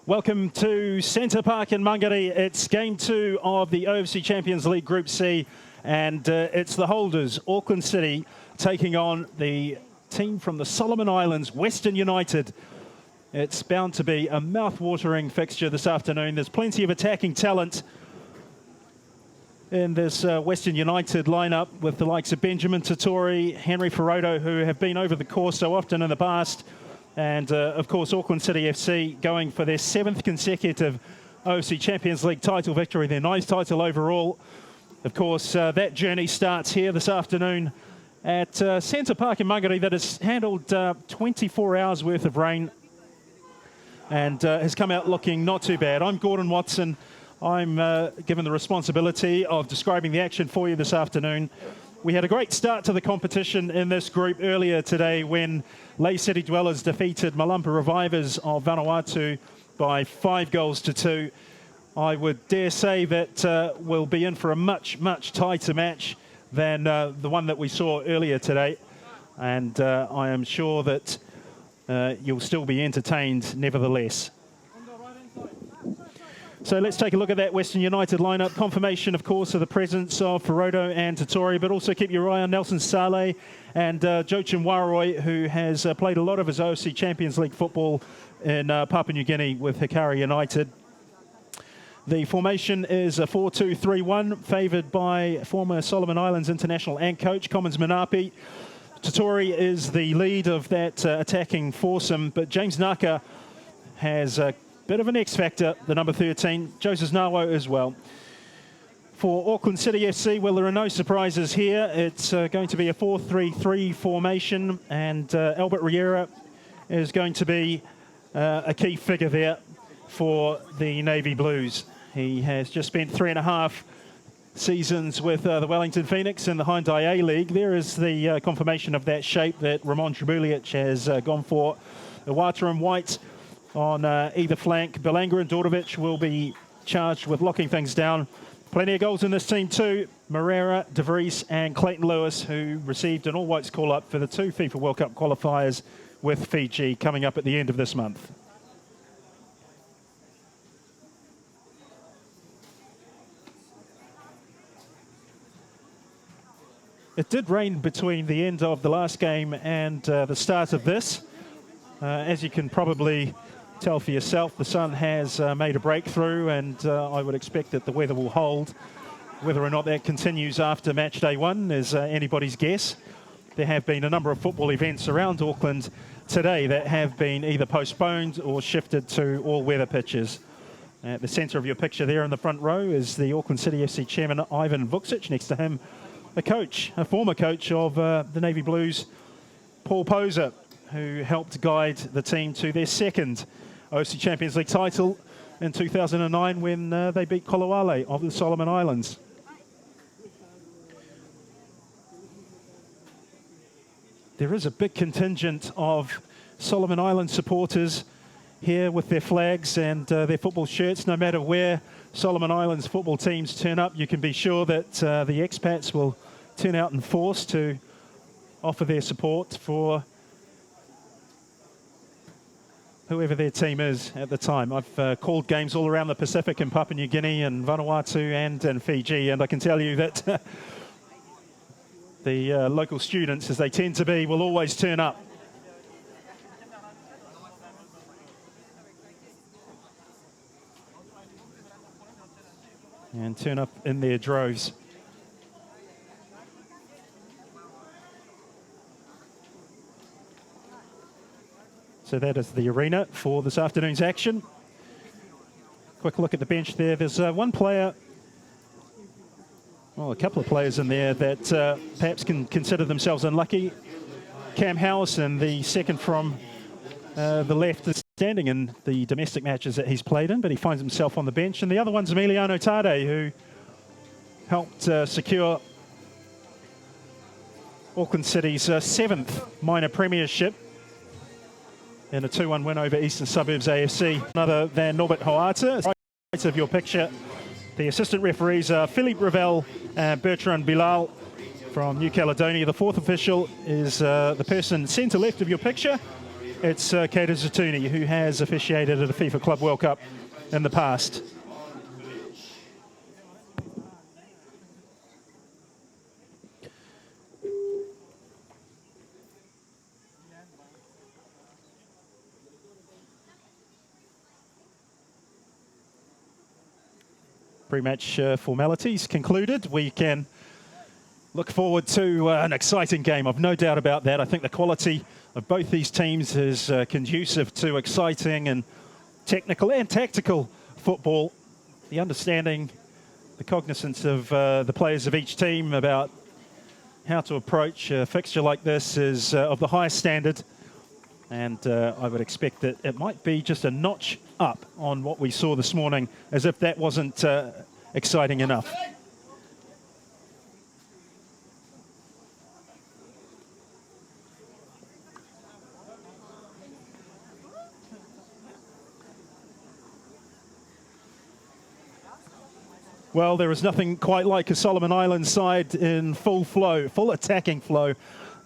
Welcome to Centre Park in Mangere. It's game 2 of the OFC Champions League Group C, and it's the holders, Auckland City, taking on the team from the Solomon Islands, Western United. It's bound to be a mouth-watering fixture this afternoon. There's plenty of attacking talent in this Western United lineup, with the likes of Benjamin Tatori, Henry Ferroto, who have been over the course so often in the past. And, of course, Auckland City FC going for their 7th consecutive OFC Champions League title victory, their 9th title overall. Of course, that journey starts here this afternoon at Centre Park in Mangere, that has handled 24 hours worth of rain and has come out looking not too bad. I'm Gordon Watson. I'm given the responsibility of describing the action for you this afternoon. We had a great start to the competition in this group earlier today when Ley City Dwellers defeated Malumpa Revivers of Vanuatu by 5-2. I would dare say that we'll be in for a much tighter match than the one that we saw earlier today. And I am sure that you'll still be entertained nevertheless. So let's take a look at that Western United lineup. Confirmation, of course, of the presence of Ferroto and Tatori, but also keep your eye on Nelson Saleh and Joachim Waroi, who has played a lot of his OFC Champions League football in Papua New Guinea with Hikari United. The formation is a 4-2-3-1, favoured by former Solomon Islands international and coach Commons Manapi. Tatori is the lead of that attacking foursome, but James Naka has bit of an X-factor, the number 13, Joseph Nawo as well. For Auckland City FC, well, there are no surprises here. It's going to be a 4-3-3 formation, and Albert Riera is going to be a key figure there for the Navy Blues. He has just spent 3.5 seasons with the Wellington Phoenix in the Hyundai A-League. There is the confirmation of that shape that Ramon Tribulic has gone for. Iwata and White on either flank. Belanga and Dordovic will be charged with locking things down. Plenty of goals in this team too. Moreira, De Vries and Clayton Lewis, who received an all-whites call-up for the 2 FIFA World Cup qualifiers with Fiji coming up at the end of this month. It did rain between the end of the last game and the start of this. As you can probably tell for yourself, the sun has made a breakthrough, and I would expect that the weather will hold. Whether or not that continues after match day 1 is anybody's guess. There have been a number of football events around Auckland today that have been either postponed or shifted to all-weather pitches. At the centre of your picture there in the front row is the Auckland City FC chairman, Ivan Vuksic. Next to him, a coach, a former coach of the Navy Blues, Paul Poser, who helped guide the team to their 2nd OFC Champions League title in 2009 when they beat Kolowale of the Solomon Islands. There is a big contingent of Solomon Island supporters here with their flags and their football shirts. No matter where Solomon Islands football teams turn up, you can be sure that the expats will turn out in force to offer their support for whoever their team is at the time. I've called games all around the Pacific in Papua New Guinea and Vanuatu and in Fiji, and I can tell you that the local students, as they tend to be, will always turn up. And turn up in their droves. So that is the arena for this afternoon's action. Quick look at the bench there. There's one player, well, a couple of players in there that perhaps can consider themselves unlucky. Cam Howison, the second from the left, is standing in the domestic matches that he's played in, but he finds himself on the bench. And the other one's Emiliano Tade, who helped secure Auckland City's 7th minor premiership in a 2-1 win over Eastern Suburbs AFC. Another than Norbert Hoata. Right of your picture, the assistant referees are Philippe Ravel and Bertrand Bilal from New Caledonia. The 4th official is the person centre left of your picture, it's Keita Zatuni, who has officiated at a FIFA Club World Cup in the past. Pre-match formalities concluded. We can look forward to an exciting game. I've no doubt about that. I think the quality of both these teams is conducive to exciting and technical and tactical football. The understanding, the cognizance of the players of each team about how to approach a fixture like this is of the highest standard. And I would expect that it might be just a notch up on what we saw this morning, as if that wasn't exciting enough. Well, there is nothing quite like a Solomon Islands side in full flow, full attacking flow.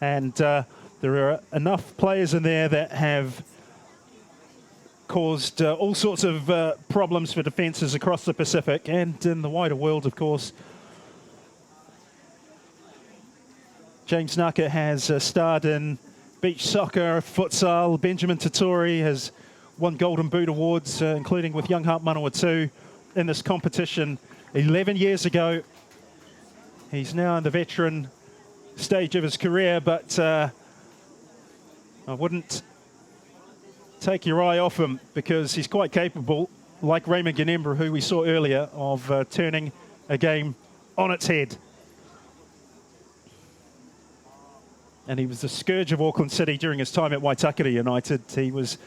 And there are enough players in there that have caused all sorts of problems for defences across the Pacific and in the wider world, of course. James Naka has starred in beach soccer, futsal. Benjamin Tatori has won Golden Boot Awards, including with Young Heart Manawatu in this competition 11 years ago. He's now in the veteran stage of his career, but I wouldn't take your eye off him, because he's quite capable, like Raymond Ganembra, who we saw earlier, of turning a game on its head. And he was the scourge of Auckland City during his time at Waitakere United. He was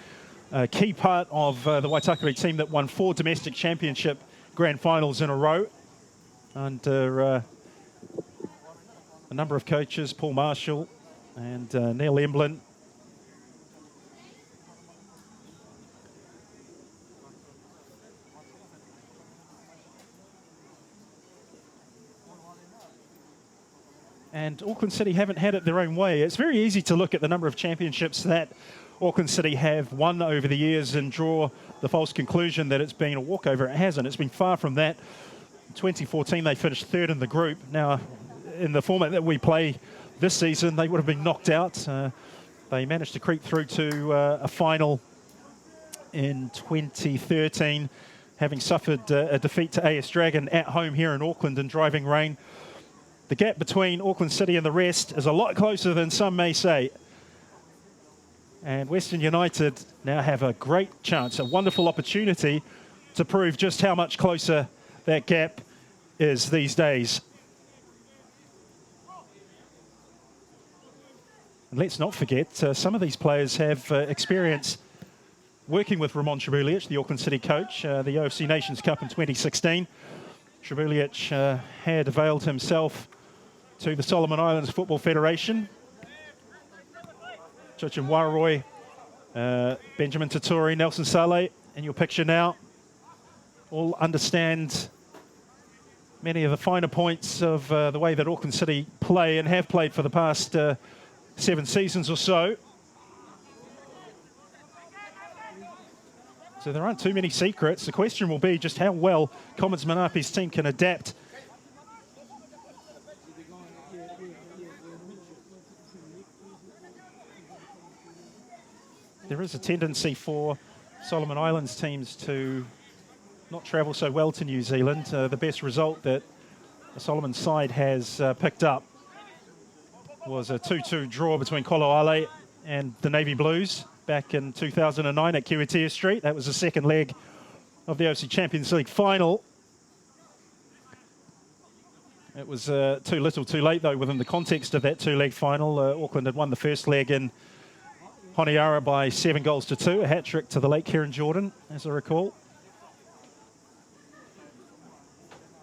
a key part of the Waitakere team that won 4 domestic championship grand finals in a row under a number of coaches, Paul Marshall and Neil Emblin. And Auckland City haven't had it their own way. It's very easy to look at the number of championships that Auckland City have won over the years and draw the false conclusion that it's been a walkover. It hasn't. It's been far from that. In 2014, they finished third in the group. Now, in the format that we play this season, they would have been knocked out. They managed to creep through to a final in 2013, having suffered a defeat to AS Dragon at home here in Auckland in driving rain. The gap between Auckland City and the rest is a lot closer than some may say. And Western United now have a great chance, a wonderful opportunity to prove just how much closer that gap is these days. And let's not forget, some of these players have experience working with Ramon Tribulic, the Auckland City coach, the OFC Nations Cup in 2016. Tribulic had availed himself to the Solomon Islands Football Federation. Chochin Waroi, Benjamin Tatori, Nelson Saleh in your picture now, all understand many of the finer points of the way that Auckland City play and have played for the past 7 seasons or so. So there aren't too many secrets. The question will be just how well Commons Manape's team can adapt. There is a tendency for Solomon Islands teams to not travel so well to New Zealand. The best result that the Solomon side has picked up was a 2-2 draw between Koloale and the Navy Blues back in 2009 at Kiwitea Street. That was the second leg of the OFC Champions League final. It was too little too late, though, within the context of that 2-leg final. Auckland had won the first leg in Honiara by 7-2, a hat-trick to the late Kieran Jordan, as I recall.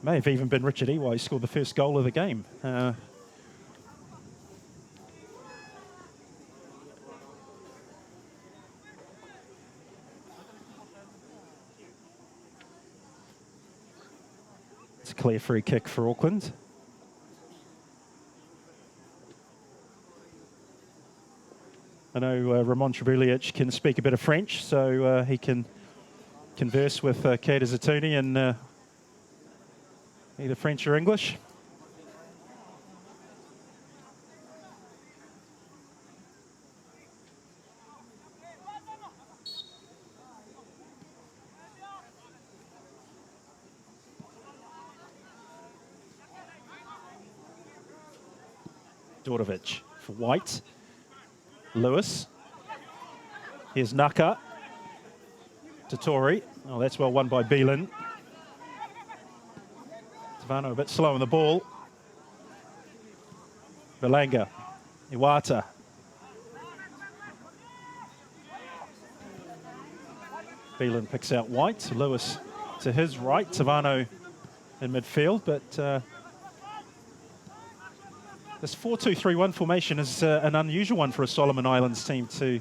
May have even been Richard Ewa who scored the first goal of the game. It's a clear free kick for Auckland. I know Ramon Trebulic can speak a bit of French, so he can converse with Keita Zatuni in either French or English. Dordovic for White. Lewis. Here's Naka. Tatori. Oh, that's well won by Beelan. Tavano a bit slow on the ball. Belanga. Iwata. Beelan picks out White. Lewis to his right. Tavano in midfield, but this 4-2-3-1 formation is an unusual one for a Solomon Islands team to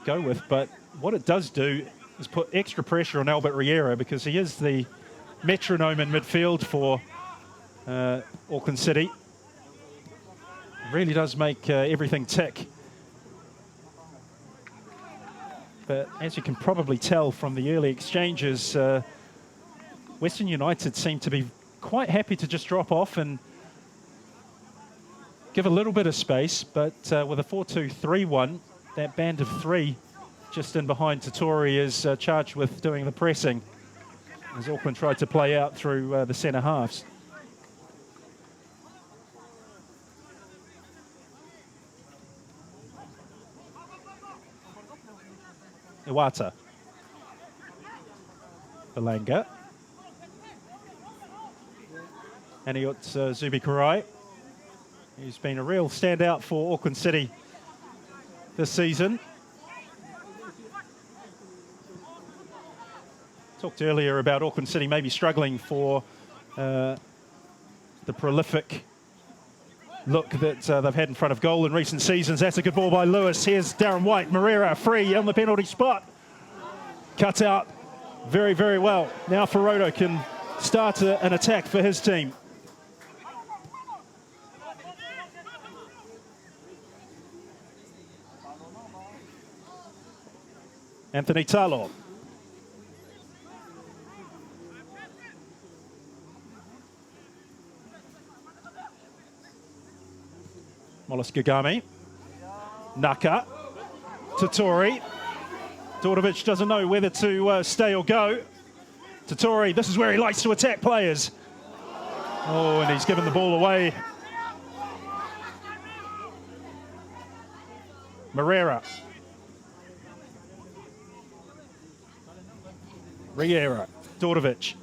go with, but what it does do is put extra pressure on Albert Riera because he is the metronome in midfield for Auckland City. It really does make everything tick. But as you can probably tell from the early exchanges, Western United seem to be quite happy to just drop off and give a little bit of space, but with a 4-2-3-1, that band of three just in behind Tatori is charged with doing the pressing as Auckland tried to play out through the centre halves. Iwata. Belanga. Aniut Zubi Karai. He's been a real standout for Auckland City this season. Talked earlier about Auckland City maybe struggling for the prolific look that they've had in front of goal in recent seasons. That's a good ball by Lewis. Here's Darren White. Mangere free on the penalty spot. Cut out very, very well. Now Ferodo can start an attack for his team. Anthony Talo. Mollis Gagami. Naka. Tatori. Dordovic doesn't know whether to stay or go. Tatori, this is where he likes to attack players. Oh, and he's given the ball away. Mangere. Riera, Dordovic.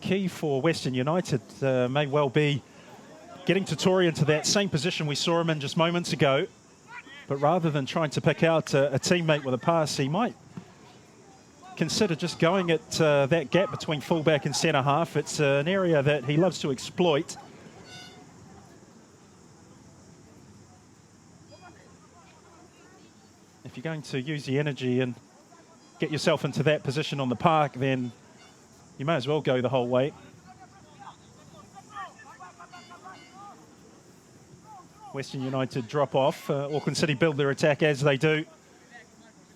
Key for Western United may well be getting Tatori into that same position we saw him in just moments ago. But rather than trying to pick out a teammate with a pass, he might consider just going at that gap between fullback and centre half. It's an area that he loves to exploit. If you're going to use the energy and get yourself into that position on the park, then you may as well go the whole way. Western United drop off. Auckland City build their attack as they do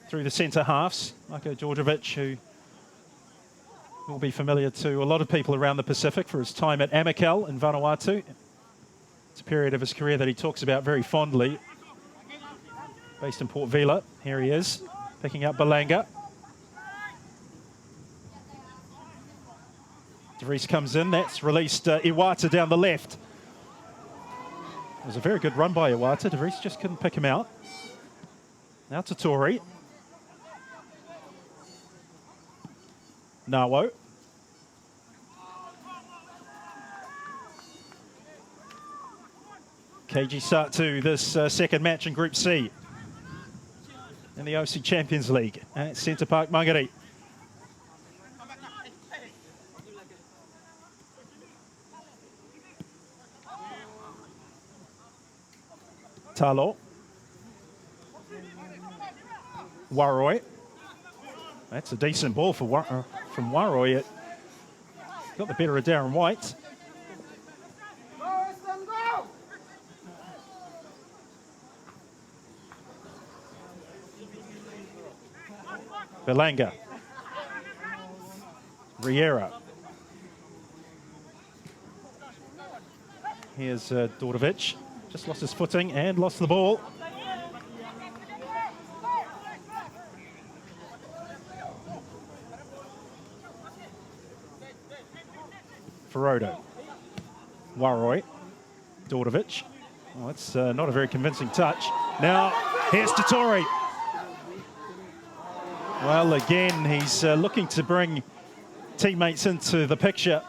through the centre halves. Marko Djordjevic, who will be familiar to a lot of people around the Pacific for his time at Amicale in Vanuatu. It's a period of his career that he talks about very fondly. Based in Port Vila. Here he is, picking up Belanga. De Vries comes in. That's released Iwata down the left. It was a very good run by Iwata. De Vries just couldn't pick him out. Now Tatori. Nawo. KG start to this second match in Group C in the OFC Champions League at Centre Park, Mangere. Talo. Waroi. That's a decent ball from Waroi. It got the better of Darren White. Belanga. Riera. Here's Dordovic. Just lost his footing and lost the ball. Ferodo. Waroi. Dordovic. Oh, that's not a very convincing touch. Now, here's Tatori. Well, again, he's looking to bring teammates into the picture.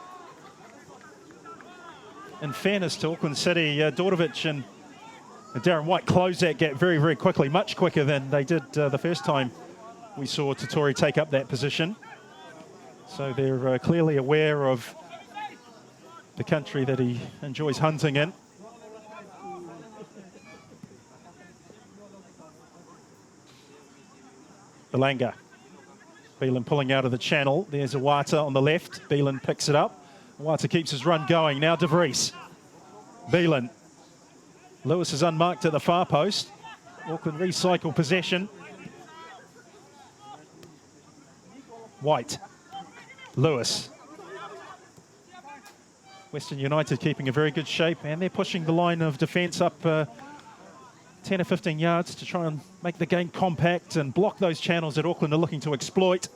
In fairness to Auckland City, Dordovic and Darren White closed that gap very, very quickly, much quicker than they did the first time we saw Tatori take up that position. So they're clearly aware of the country that he enjoys hunting in. Belanga. Beelan pulling out of the channel. There's Awata on the left. Beelan picks it up. Awata keeps his run going. Now De Vries. Beelan. Lewis is unmarked at the far post. Auckland recycle possession. White. Lewis. Western United keeping a very good shape, and they're pushing the line of defence up 10 or 15 yards to try and make the game compact and block those channels that Auckland are looking to exploit.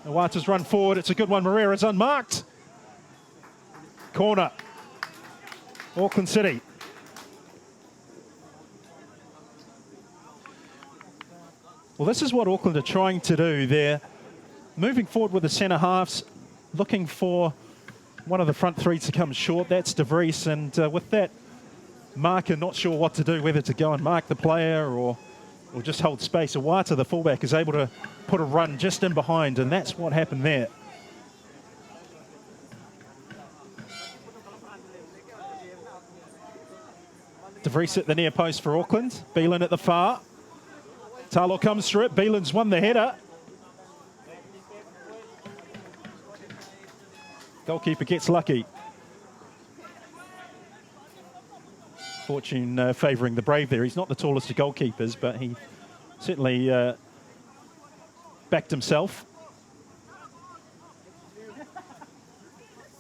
Awata's run forward. It's a good one. Moreira's unmarked. Corner. Auckland City. Well, this is what Auckland are trying to do. They're moving forward with the centre halves, looking for one of the front three to come short. That's De Vries, and with that marker not sure what to do, whether to go and mark the player or just hold space. Awata, the fullback, is able to put a run just in behind, and that's what happened there. De Vries at the near post for Auckland. Beelan at the far. Talo comes through it. Beelan's won the header. Goalkeeper gets lucky. Fortune favouring the brave there. He's not the tallest of goalkeepers, but he certainly backed himself.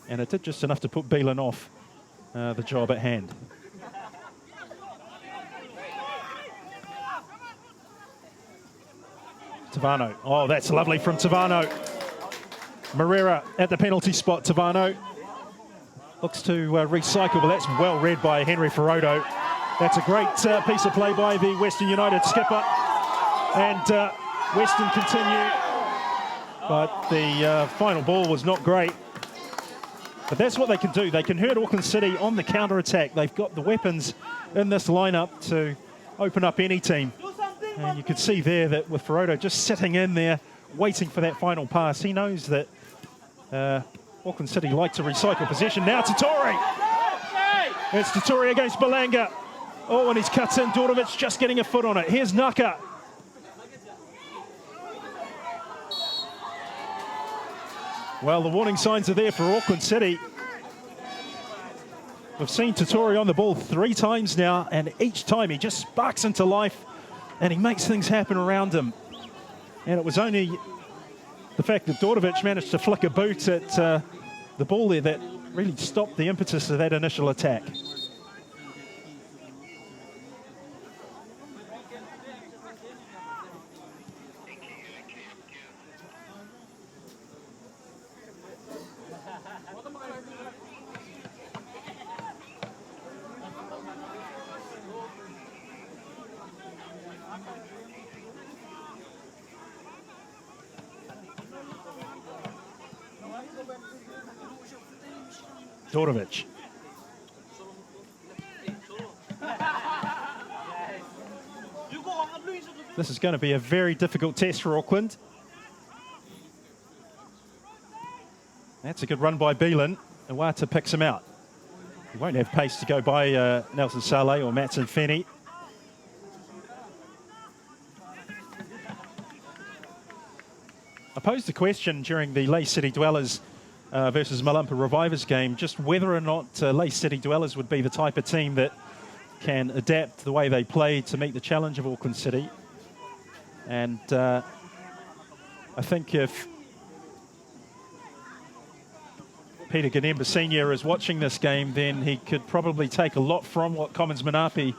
And it did just enough to put Beelan off the job at hand. Tavano. Oh, that's lovely from Tavano. Moreira at the penalty spot. Tavano looks to recycle, but that's well read by Henry Ferodo. That's a great piece of play by the Western United skipper. And Western continue. But the final ball was not great. But that's what they can do. They can hurt Auckland City on the counter-attack. They've got the weapons in this lineup to open up any team. And you could see there that with Ferodo just sitting in there, waiting for that final pass, he knows that Auckland City like to recycle possession. Now Tatori. It's Tatori against Belanga. Oh, and he's cut in. Dordovic just getting a foot on it. Here's Naka. Well, the warning signs are there for Auckland City. We've seen Tatori on the ball 3 times now, and each time he just sparks into life and he makes things happen around him. And it was only the fact that Dordovic managed to flick a boot at the ball there that really stopped the impetus of that initial attack. Dordovic. This is going to be a very difficult test for Auckland. That's a good run by Beelan. Awata picks him out. He won't have pace to go by Nelson Saleh or Matson Fenny. I posed the question during the Leigh City Dwellers versus Malumpa Revivers game, just whether or not Leigh City Dwellers would be the type of team that can adapt the way they play to meet the challenge of Auckland City. And I think if Peter Ganemba Sr. is watching this game, then he could probably take a lot from what Commons Manapi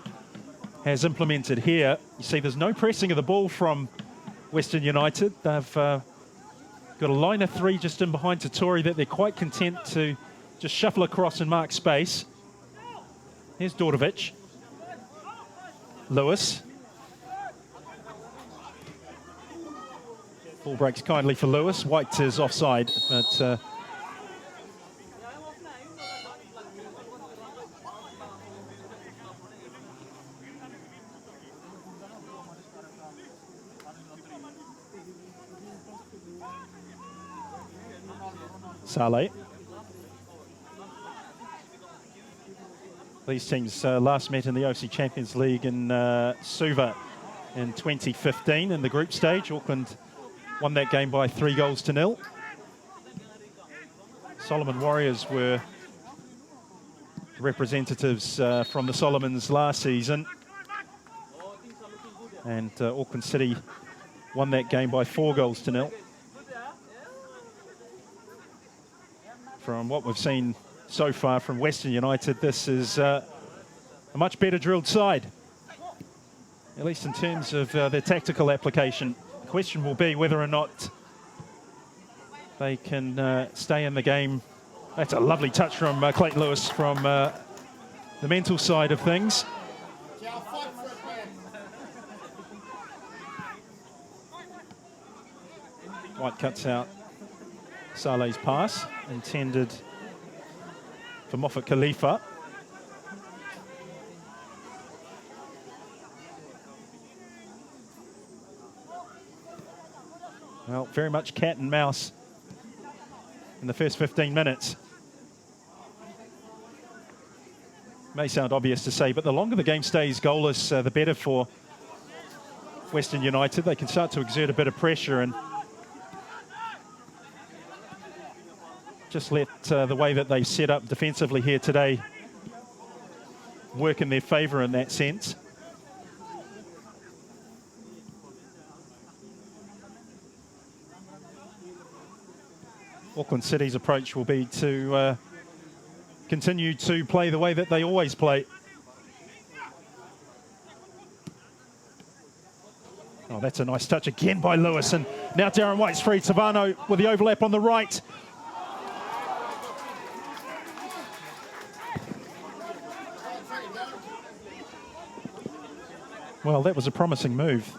has implemented here. You see there's no pressing of the ball from Western United. They've got a line of three just in behind Tatori that they're quite content to just shuffle across and mark space. Here's Dordovic. Lewis. Ball breaks kindly for Lewis. White is offside, but Saleh. These teams last met in the OFC Champions League in Suva in 2015 in the group stage. Auckland won that game by 3-0. Solomon Warriors were representatives from the Solomons last season. And Auckland City won that game by 4-0. From what we've seen so far from Western United, this is a much better drilled side, at least in terms of their tactical application. The question will be whether or not they can stay in the game. That's a lovely touch from Clayton Lewis from the mental side of things. White cuts out Saleh's pass, intended for Moffat Khalifa. Well, very much cat and mouse in the first 15 minutes. May sound obvious to say, but the longer the game stays goalless, the better for Western United. They can start to exert a bit of pressure and just let the way that they set up defensively here today work in their favour in that sense. Auckland City's approach will be to continue to play the way that they always play. Oh, that's a nice touch again by Lewis, and now Darren White's free. Tavano with the overlap on the right. Well, that was a promising move.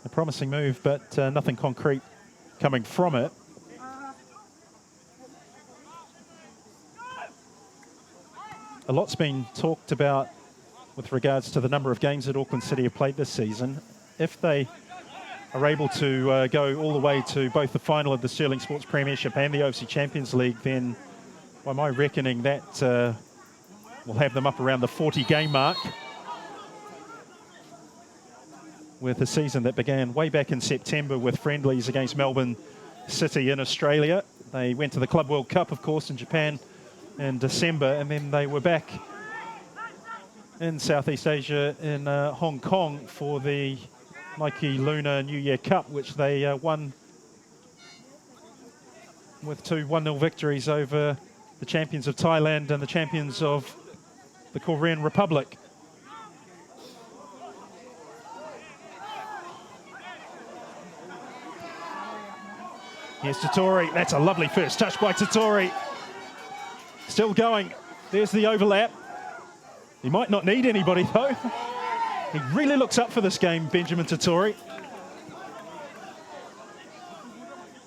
A promising move, but nothing concrete coming from it. A lot's been talked about with regards to the number of games that Auckland City have played this season. If they are able to go all the way to both the final of the Sterling Sports Premiership and the OFC Champions League, then by my reckoning that will have them up around the 40-game mark, with a season that began way back in September with friendlies against Melbourne City in Australia. They went to the Club World Cup, of course, in Japan in December, and then they were back in Southeast Asia in Hong Kong for the Nike Lunar New Year Cup, which they won with two 1-0 victories over the champions of Thailand and the champions of the Korean Republic. Here's Tatori. That's a lovely first touch by Tatori. Still going. There's the overlap. He might not need anybody though. He really looks up for this game, Benjamin Tatori.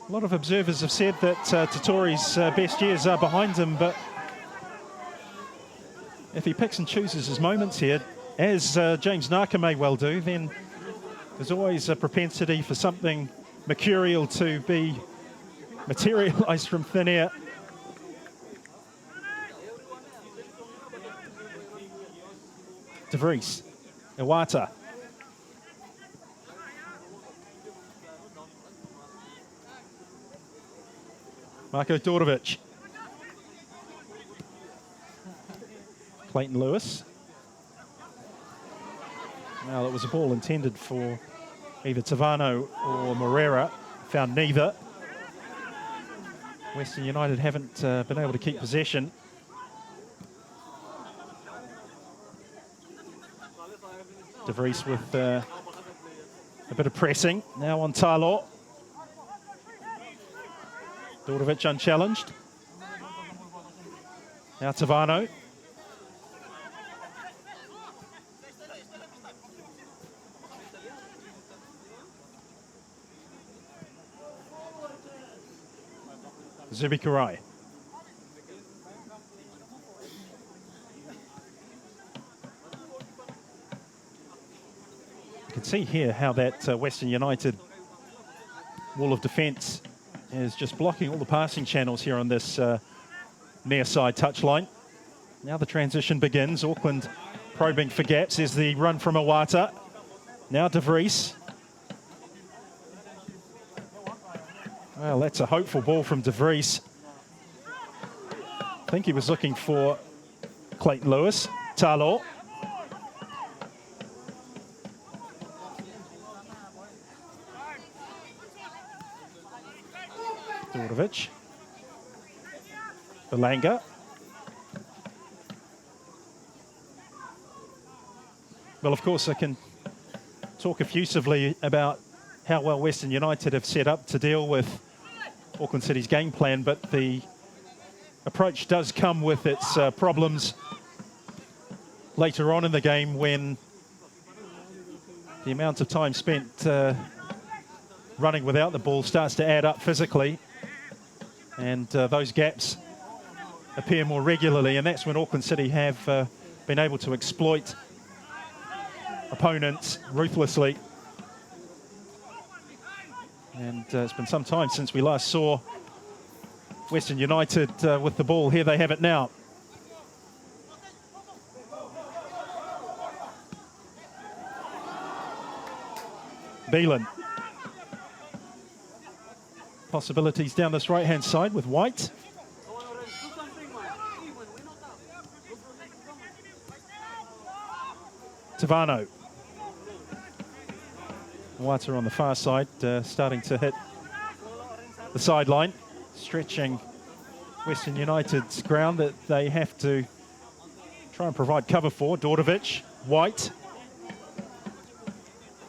A lot of observers have said that Tatori's best years are behind him, but if he picks and chooses his moments here, as James Naka may well do, then there's always a propensity for something mercurial to be materialised from thin air. De Vries, Iwata. Marko Dordovic. Clayton Lewis. Well, it was a ball intended for either Tavano or Mangere. Found neither. Western United haven't been able to keep possession. De Vries with a bit of pressing. Now on Talo. Dordovic unchallenged. Now Tavano. Zubi Karai. You can see here how that Western United wall of defence is just blocking all the passing channels here on this near side touchline. Now the transition begins. Auckland probing for gaps. There's the run from Iwata. Now De Vries. Well, that's a hopeful ball from De Vries. I think he was looking for Clayton Lewis. Talo. Dordovic. Belanga. Well, of course, I can talk effusively about how well Western United have set up to deal with Auckland City's game plan, but the approach does come with its problems later on in the game when the amount of time spent running without the ball starts to add up physically, and those gaps appear more regularly, and that's when Auckland City have been able to exploit opponents ruthlessly. And it's been some time since we last saw Western United with the ball. Here they have it now. Beelan. Possibilities down this right-hand side with White. Tavano. Iwata on the far side, starting to hit the sideline, stretching Western United's ground that they have to try and provide cover for. Dordovic, White,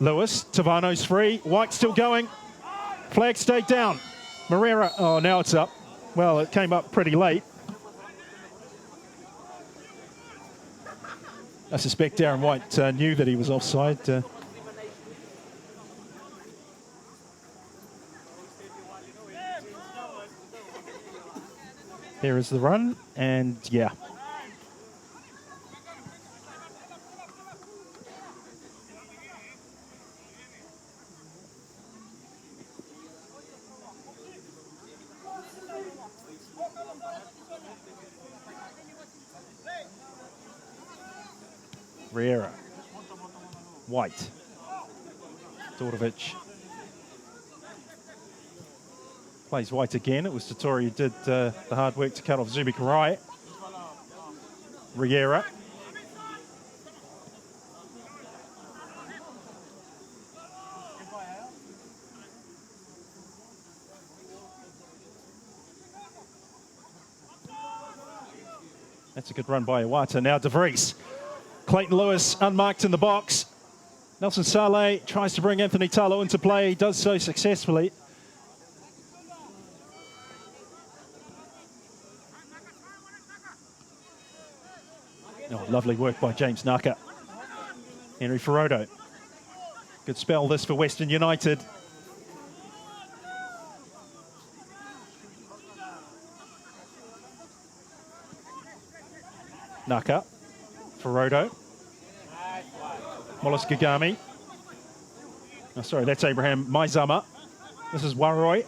Lewis, Tavano's free, White still going, flag stayed down. Mangere, oh, now it's up. Well, it came up pretty late. I suspect Darren White knew that he was offside. There is the run, and yeah. Riera, White, Dordovic. Plays White again. It was Tatori who did the hard work to cut off Zubi Karai. Riera. That's a good run by Iwata. Now De Vries. Clayton Lewis unmarked in the box. Nelson Saleh tries to bring Anthony Talo into play. He does so successfully. Oh, lovely work by James Naka. Henry Ferrodo. Good spell this for Western United. Naka. Ferrodo. Mollis Gagami. Oh, sorry, that's Abraham Maizama. This is Waroi.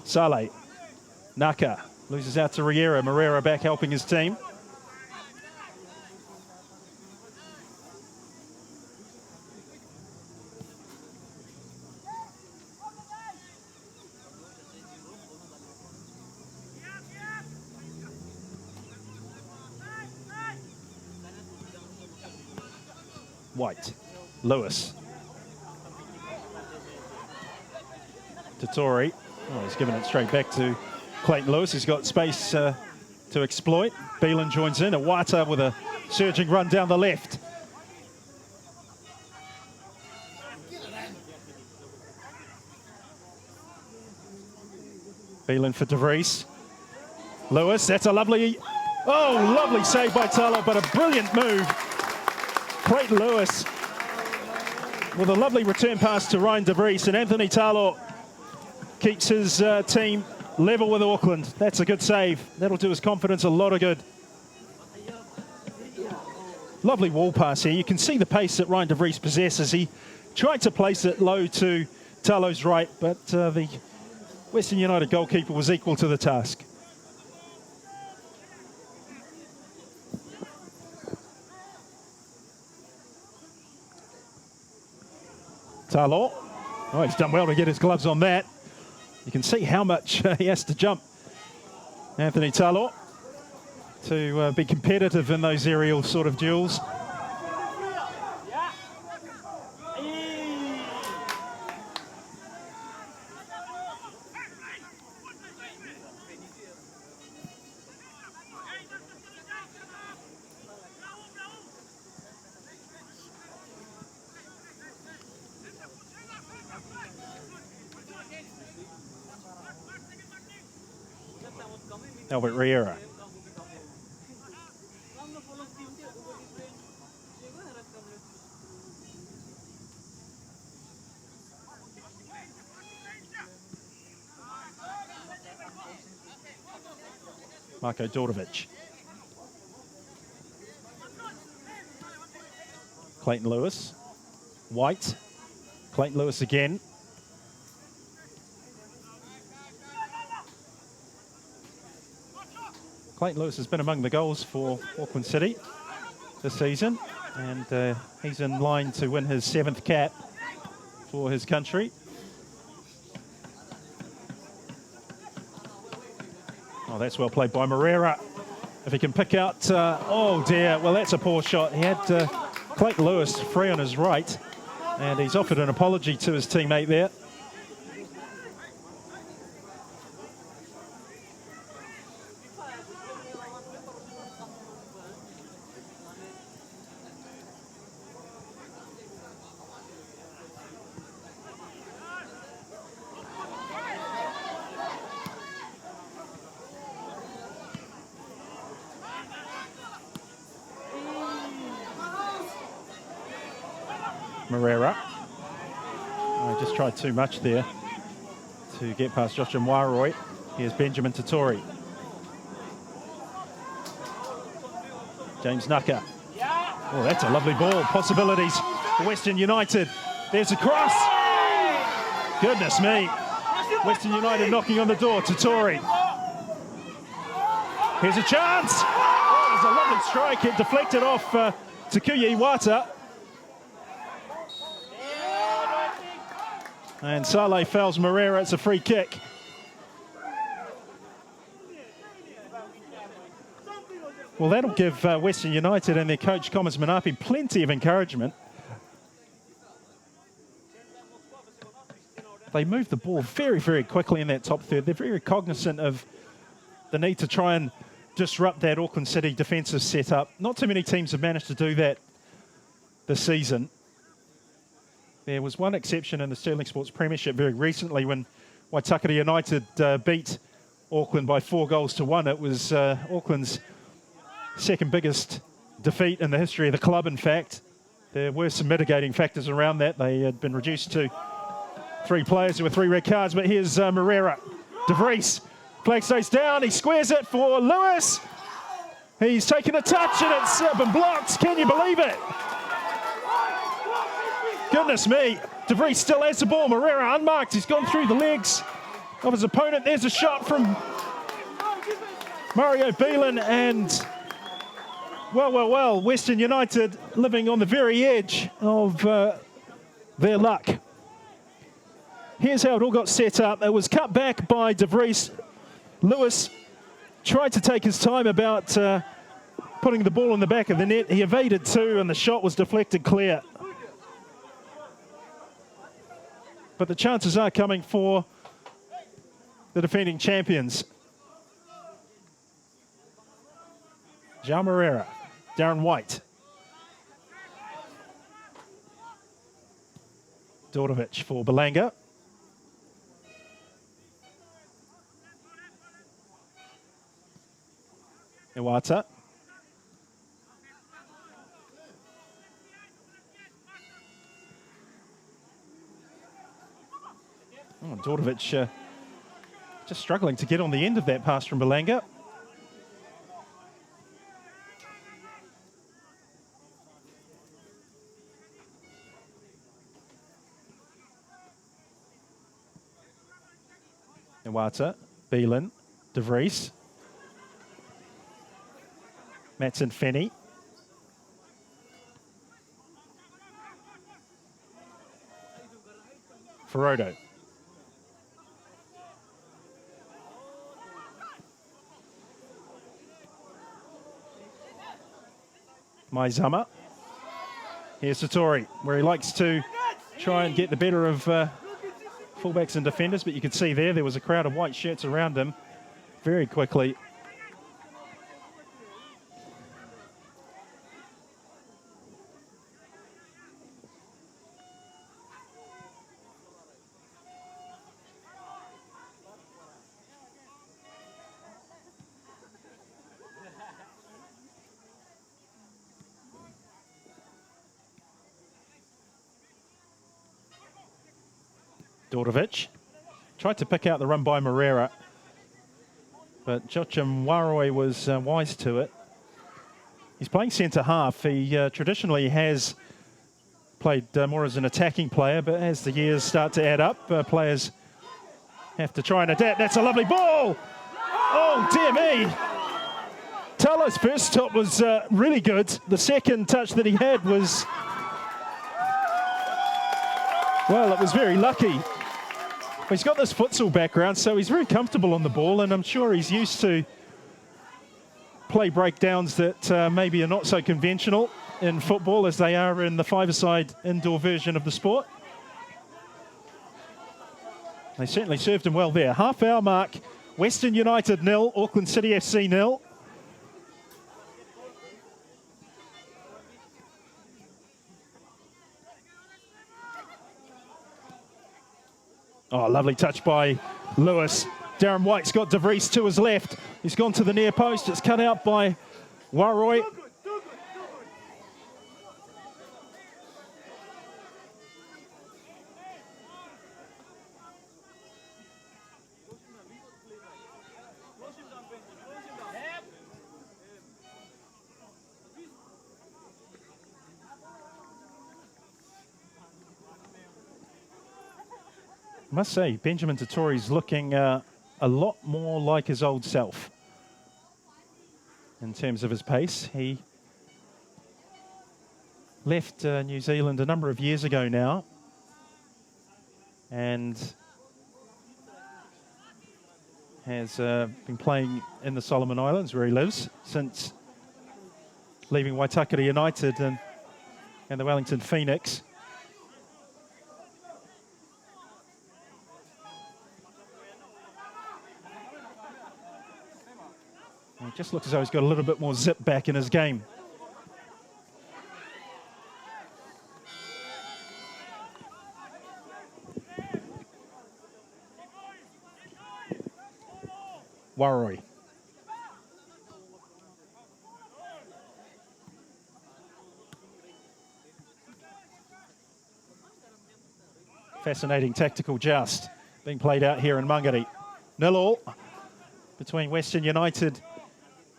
Saleh. Naka. Loses out to Riera. Mangere back helping his team. White. Lewis. Tatori. Oh, he's given it straight back to Clayton Lewis. He's got space to exploit. Beelan joins in. Awata with a surging run down the left. Beelan for De Vries. Lewis, that's a lovely save by Talo, but a brilliant move. Clayton Lewis with a lovely return pass to Ryan De Vries, and Anthony Talo keeps his team level with Auckland. That's a good save. That'll do his confidence a lot of good. Lovely wall pass here. You can see the pace that Ryan De Vries possesses. He tried to place it low to Talo's right, but the Western United goalkeeper was equal to the task. Talo. Oh, he's done well to get his gloves on that. You can see how much he has to jump. Anthony Talo to be competitive in those aerial sort of duels. Albert Riera. Marko Dordovic. Clayton Lewis. White. Clayton Lewis again. Clayton Lewis has been among the goals for Auckland City this season, and he's in line to win his 7th cap for his country. Oh, that's well played by Mangere. If he can pick out, oh dear, well that's a poor shot. He had Clayton Lewis free on his right, and he's offered an apology to his teammate there. Mangere. I just tried too much there to get past Joshua Wairoi. Here's Benjamin Tatori. James Naka. Oh, that's a lovely ball. Possibilities for Western United. There's a cross. Goodness me. Western United knocking on the door. Tatori. Here's a chance. Oh, there's a lovely strike. It deflected off Takuya Iwata. And Saleh fouls Mangere. It's a free kick. Well, that'll give Western United and their coach, Thomas Manapi, plenty of encouragement. They move the ball very, very quickly in that top third. They're very cognizant of the need to try and disrupt that Auckland City defensive setup. Not too many teams have managed to do that this season. There was one exception in the Sterling Sports Premiership very recently when Waitakere United beat Auckland by 4-1. It was Auckland's second biggest defeat in the history of the club, in fact. There were some mitigating factors around that. They had been reduced to 3 players. There were 3 red cards, but here's Mangere. De Vries, flag stays down. He squares it for Lewis. He's taken a touch and it's been blocked. Can you believe it? Goodness me. De Vries still has the ball. Mangere unmarked. He's gone through the legs of his opponent. There's a shot from Mario Beelan, and well, Western United living on the very edge of their luck. Here's how it all got set up. It was cut back by De Vries. Lewis tried to take his time about putting the ball in the back of the net. He evaded 2, and the shot was deflected clear. but the chances are coming for the defending champions. João Mangere, Darren White. Dordovic for Belanga. Iwata. Oh, Dordovic just struggling to get on the end of that pass from Belanga. Iwata, Beelan, De Vries. Matson Fenny. Ferrodo. Maizama. Here's Satori, where he likes to try and get the better of fullbacks and defenders, but you can see there was a crowd of white shirts around him very quickly. Dordovic tried to pick out the run by Mangere, but Joachim Waroi was wise to it. He's playing centre half. He traditionally has played more as an attacking player, but as the years start to add up, players have to try and adapt. That's a lovely ball! Oh, dear me! Talo's first stop was really good. The second touch that he had was, well, it was very lucky. He's got this futsal background, so he's very comfortable on the ball, and I'm sure he's used to play breakdowns that maybe are not so conventional in football as they are in the five-a-side indoor version of the sport. They certainly served him well there. Half-hour mark, Western United 0, Auckland City FC 0. Oh, lovely touch by Lewis. Darren White's got De Vries to his left. He's gone to the near post. It's cut out by Waroi. I must say, Benjamin Totori's looking a lot more like his old self in terms of his pace. He left New Zealand a number of years ago now and has been playing in the Solomon Islands where he lives since leaving Waitakere United and the Wellington Phoenix. It just looks as though he's got a little bit more zip back in his game. Waroi. Fascinating tactical joust being played out here in Mangere. 0-0 between Western United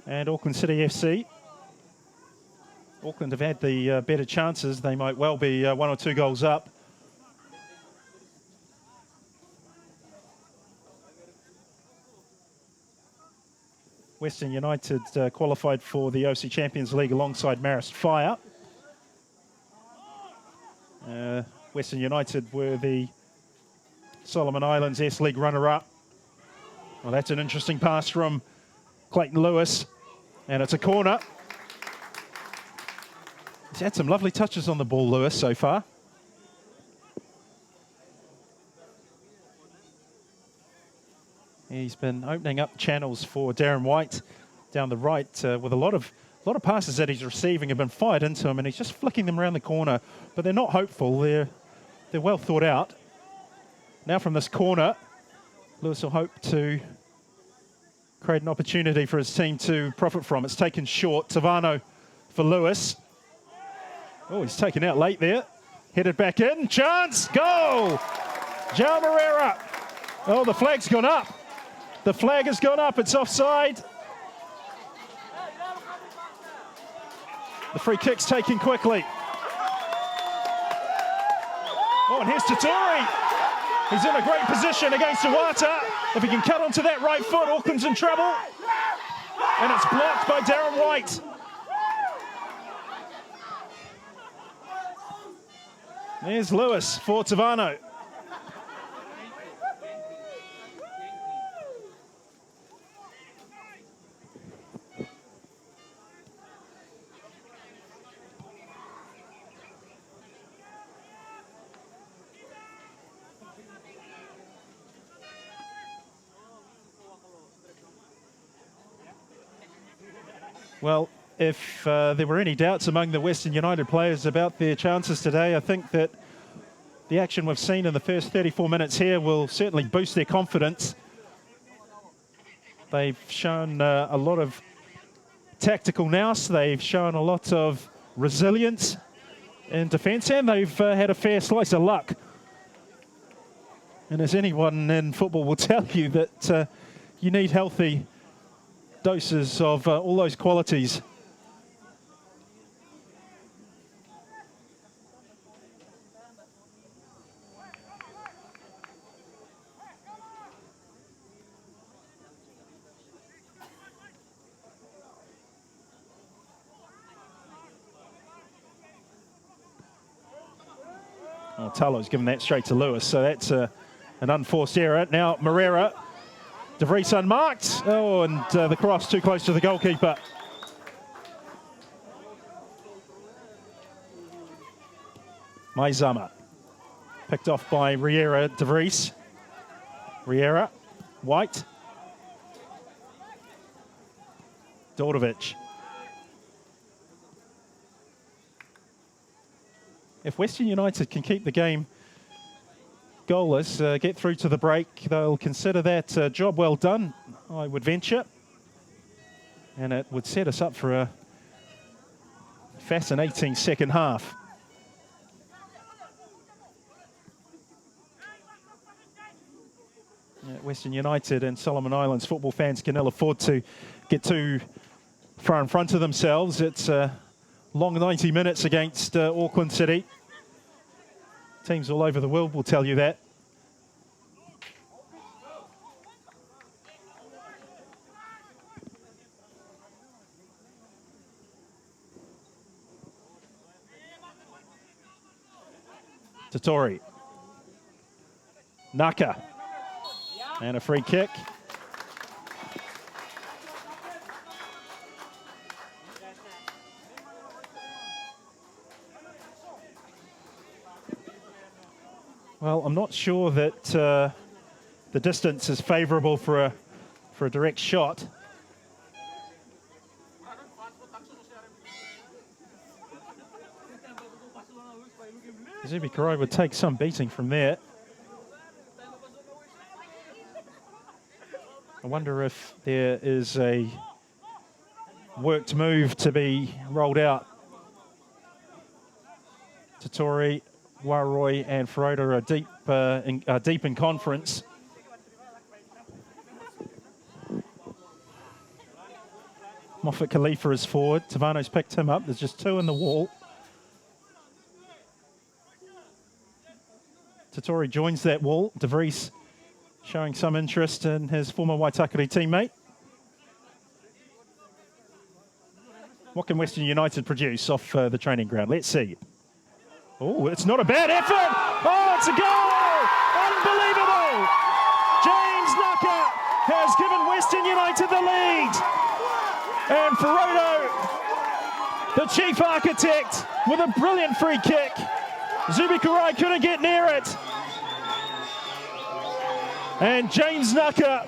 and Auckland City FC. Auckland have had the better chances. They might well be 1 or 2 goals up. Western United qualified for the OFC Champions League alongside Marist Fire. Western United were the Solomon Islands S-League runner-up. Well, that's an interesting pass from Clayton Lewis, and it's a corner. He's had some lovely touches on the ball, Lewis, so far. He's been opening up channels for Darren White down the right with a lot of passes that he's receiving have been fired into him, and he's just flicking them around the corner. But they're not hopeful. They're well thought out. Now from this corner, Lewis will hope to create an opportunity for his team to profit from. It's taken short. Tavano for Lewis. Oh, he's taken out late there. Headed back in. Chance. Goal! João Mangere. Oh, the flag's gone up. The flag has gone up. It's offside. The free kick's taken quickly. Oh, and here's Tatori. He's in a great position against Iwata. If he can cut onto that right foot, Auckland's in trouble. And it's blocked by Darren White. There's Lewis for Tavano. Well, if there were any doubts among the Western United players about their chances today, I think that the action we've seen in the first 34 minutes here will certainly boost their confidence. They've shown a lot of tactical nous. They've shown a lot of resilience in defence, and they've had a fair slice of luck. And as anyone in football will tell you, that you need healthy doses of all those qualities. Oh, Talo's given that straight to Lewis, so that's an unforced error. Now Mangere. De Vries unmarked. Oh, and the cross too close to the goalkeeper. Maizama. Picked off by Riera De Vries. Riera. White. Dordovic. If Western United can keep the game goalless, get through to the break, they'll consider that job well done, I would venture. And it would set us up for a fascinating second half. Western United and Solomon Islands football fans can ill afford to get too far in front of themselves. It's a long 90 minutes against Auckland City. Teams all over the world will tell you that. Tatori. Naka. And a free kick. Well, I'm not sure that the distance is favourable for a direct shot. Zubi Karai would take some beating from there. I wonder if there is a worked move to be rolled out. Tatori, Waroi and Feroda are deep in conference. Moffat Khalifa is forward. Tavano's picked him up. There's just two in the wall. Tatori joins that wall. De Vries showing some interest in his former Waitakere teammate. What can Western United produce off the training ground? Let's see. Oh, it's not a bad effort. Oh, it's a goal. Unbelievable. James Naka has given Western United the lead. And Ferodo, the chief architect, with a brilliant free kick. Zubi Karai couldn't get near it. And James Naka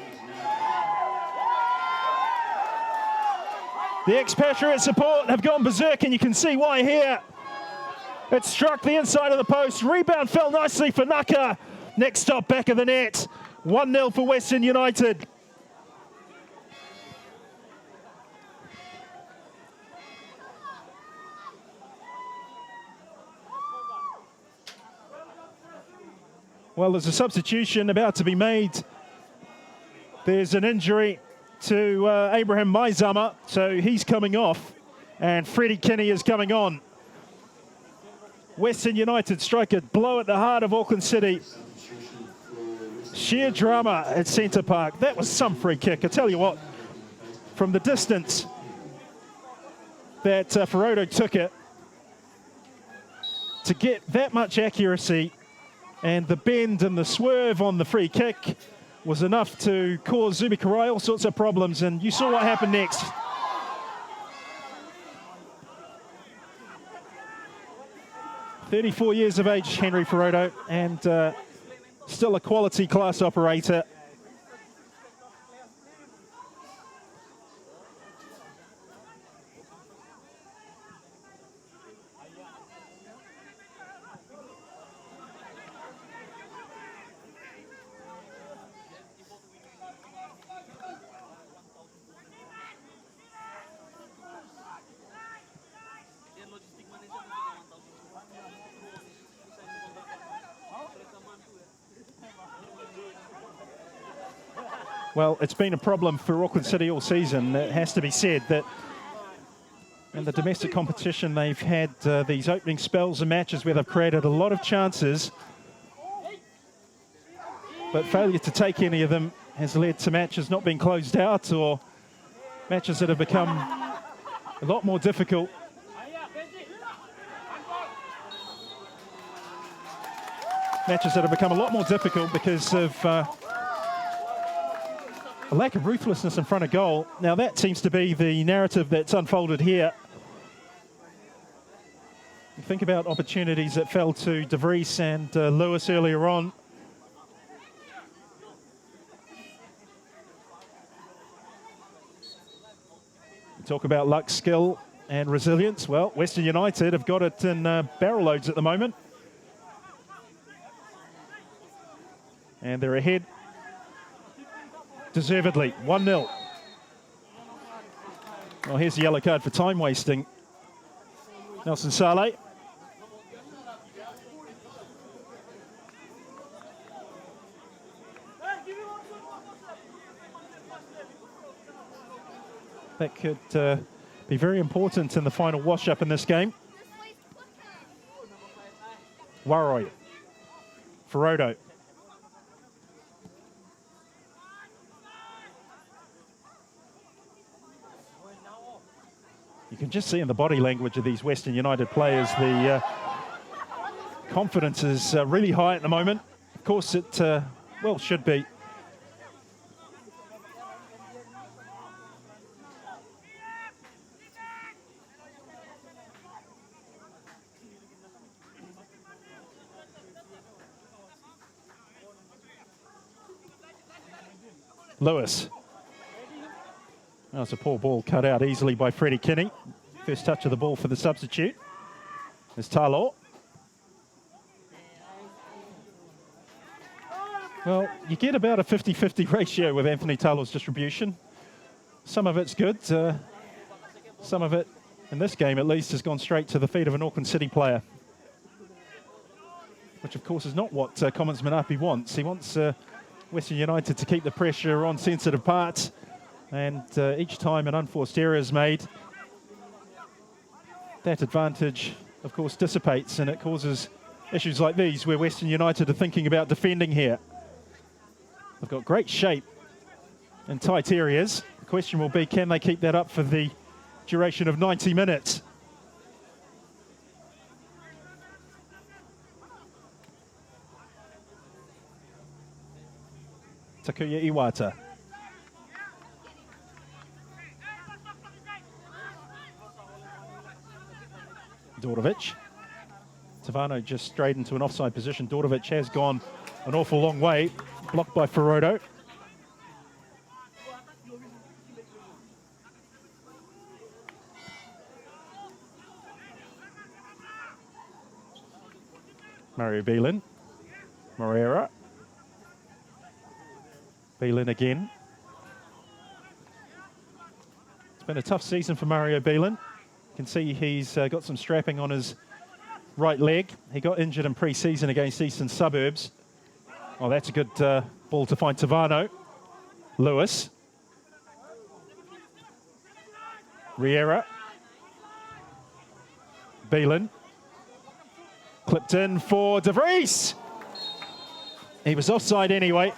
The expatriate support have gone berserk, and you can see why here. It struck the inside of the post. Rebound fell nicely for Naka. Next stop, back of the net. 1-0 for Western United. Well, there's a substitution about to be made. There's an injury to Abraham Maizama, so he's coming off, and Freddie Kinney is coming on. Western United strike a blow at the heart of Auckland City. Sheer drama at Centre Park. That was some free kick. I tell you what, from the distance that Ferodo took it, to get that much accuracy, and the bend and the swerve on the free kick was enough to cause Zubi Karai all sorts of problems, and you saw what happened next. "34 years of age, Henry Ferodo, and still a quality class operator. Well, it's been a problem for Auckland City all season. It has to be said that in the domestic competition, they've had these opening spells and matches where they've created a lot of chances, but failure to take any of them has led to matches not being closed out, or matches that have become a lot more difficult. Matches that have become a lot more difficult because of a lack of ruthlessness in front of goal. Now that seems to be the narrative that's unfolded here. You think about opportunities that fell to De Vries and Lewis earlier on. You talk about luck, skill and resilience. Well, Western United have got it in barrel loads at the moment. And they're ahead deservedly, 1-0. Well, here's the yellow card for time wasting. Nelson Saleh. That could be very important in the final wash-up in this game. Waroi. Ferodo. You can just see in the body language of these Western United players, the confidence is really high at the moment. Of course, it well should be. Lewis. That was a poor ball cut out easily by Freddie Kinney. First touch of the ball for the substitute. There's Talo. Well, you get about a 50-50 ratio with Anthony Talo's distribution. Some of it's good. Some of it, in this game at least, has gone straight to the feet of an Auckland City player. Which, of course, is not what Commons Manapi wants. He wants Western United to keep the pressure on sensitive parts. And each time an unforced error is made, that advantage, of course, dissipates, and it causes issues like these where Western United are thinking about defending here. They've got great shape in tight areas. The question will be, can they keep that up for the duration of 90 minutes? Takuya Iwata. Dordovic. Tavano just straight into an offside position. Dordovic has gone an awful long way, blocked by Ferodo. Mario Beelan. Mangere. Beelan again. It's been a tough season for Mario Beelan. You can see he's got some strapping on his right leg. He got injured in pre-season against Eastern Suburbs. Oh, that's a good ball to find Tavano. Lewis. Riera. Beelan. Clipped in for De Vries. He was offside anyway.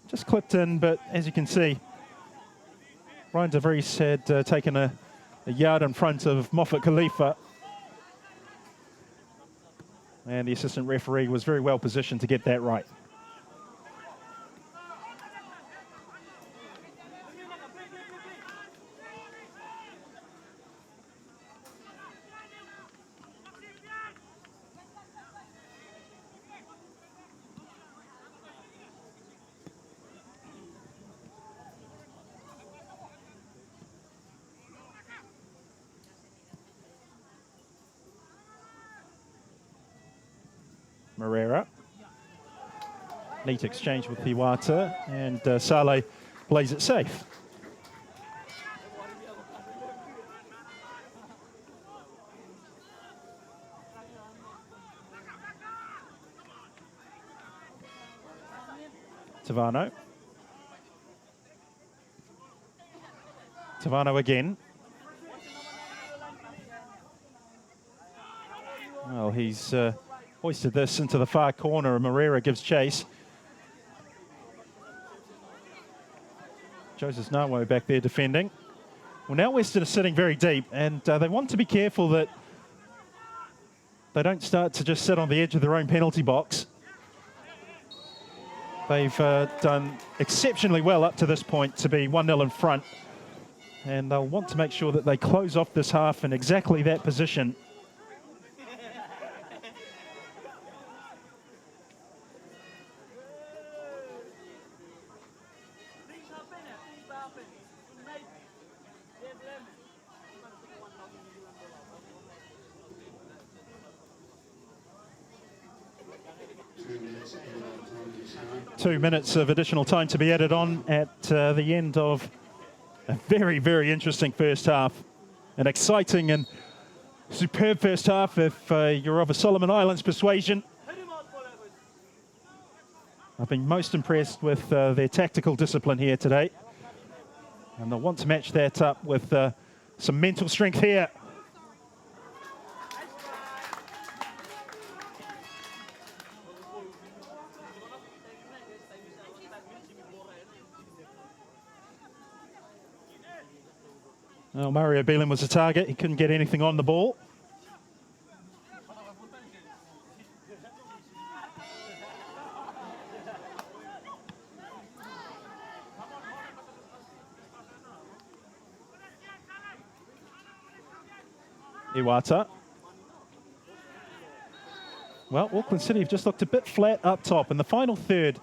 Just clipped in, but as you can see, Ryan De Vries had taken a yard in front of Moffat Khalifa. And the assistant referee was very well positioned to get that right. Mangere. Neat exchange with Iwata, and Saleh plays it safe. Tavano. Tavano again. Well, he's hoisted this into the far corner, and Mangere gives chase. Joseph Nawo back there defending. Well, now Western are sitting very deep, and they want to be careful that they don't start to just sit on the edge of their own penalty box. They've done exceptionally well up to this point to be 1-0 in front, and they'll want to make sure that they close off this half in exactly that position. Two minutes of additional time to be added on at the end of a very, very interesting first half. An exciting and superb first half if you're of a Solomon Islands persuasion. I've been most impressed with their tactical discipline here today. And they'll want to match that up with some mental strength here. Well, Mario Beelan was the target. He couldn't get anything on the ball. Iwata. Well, Auckland City have just looked a bit flat up top. In the final third,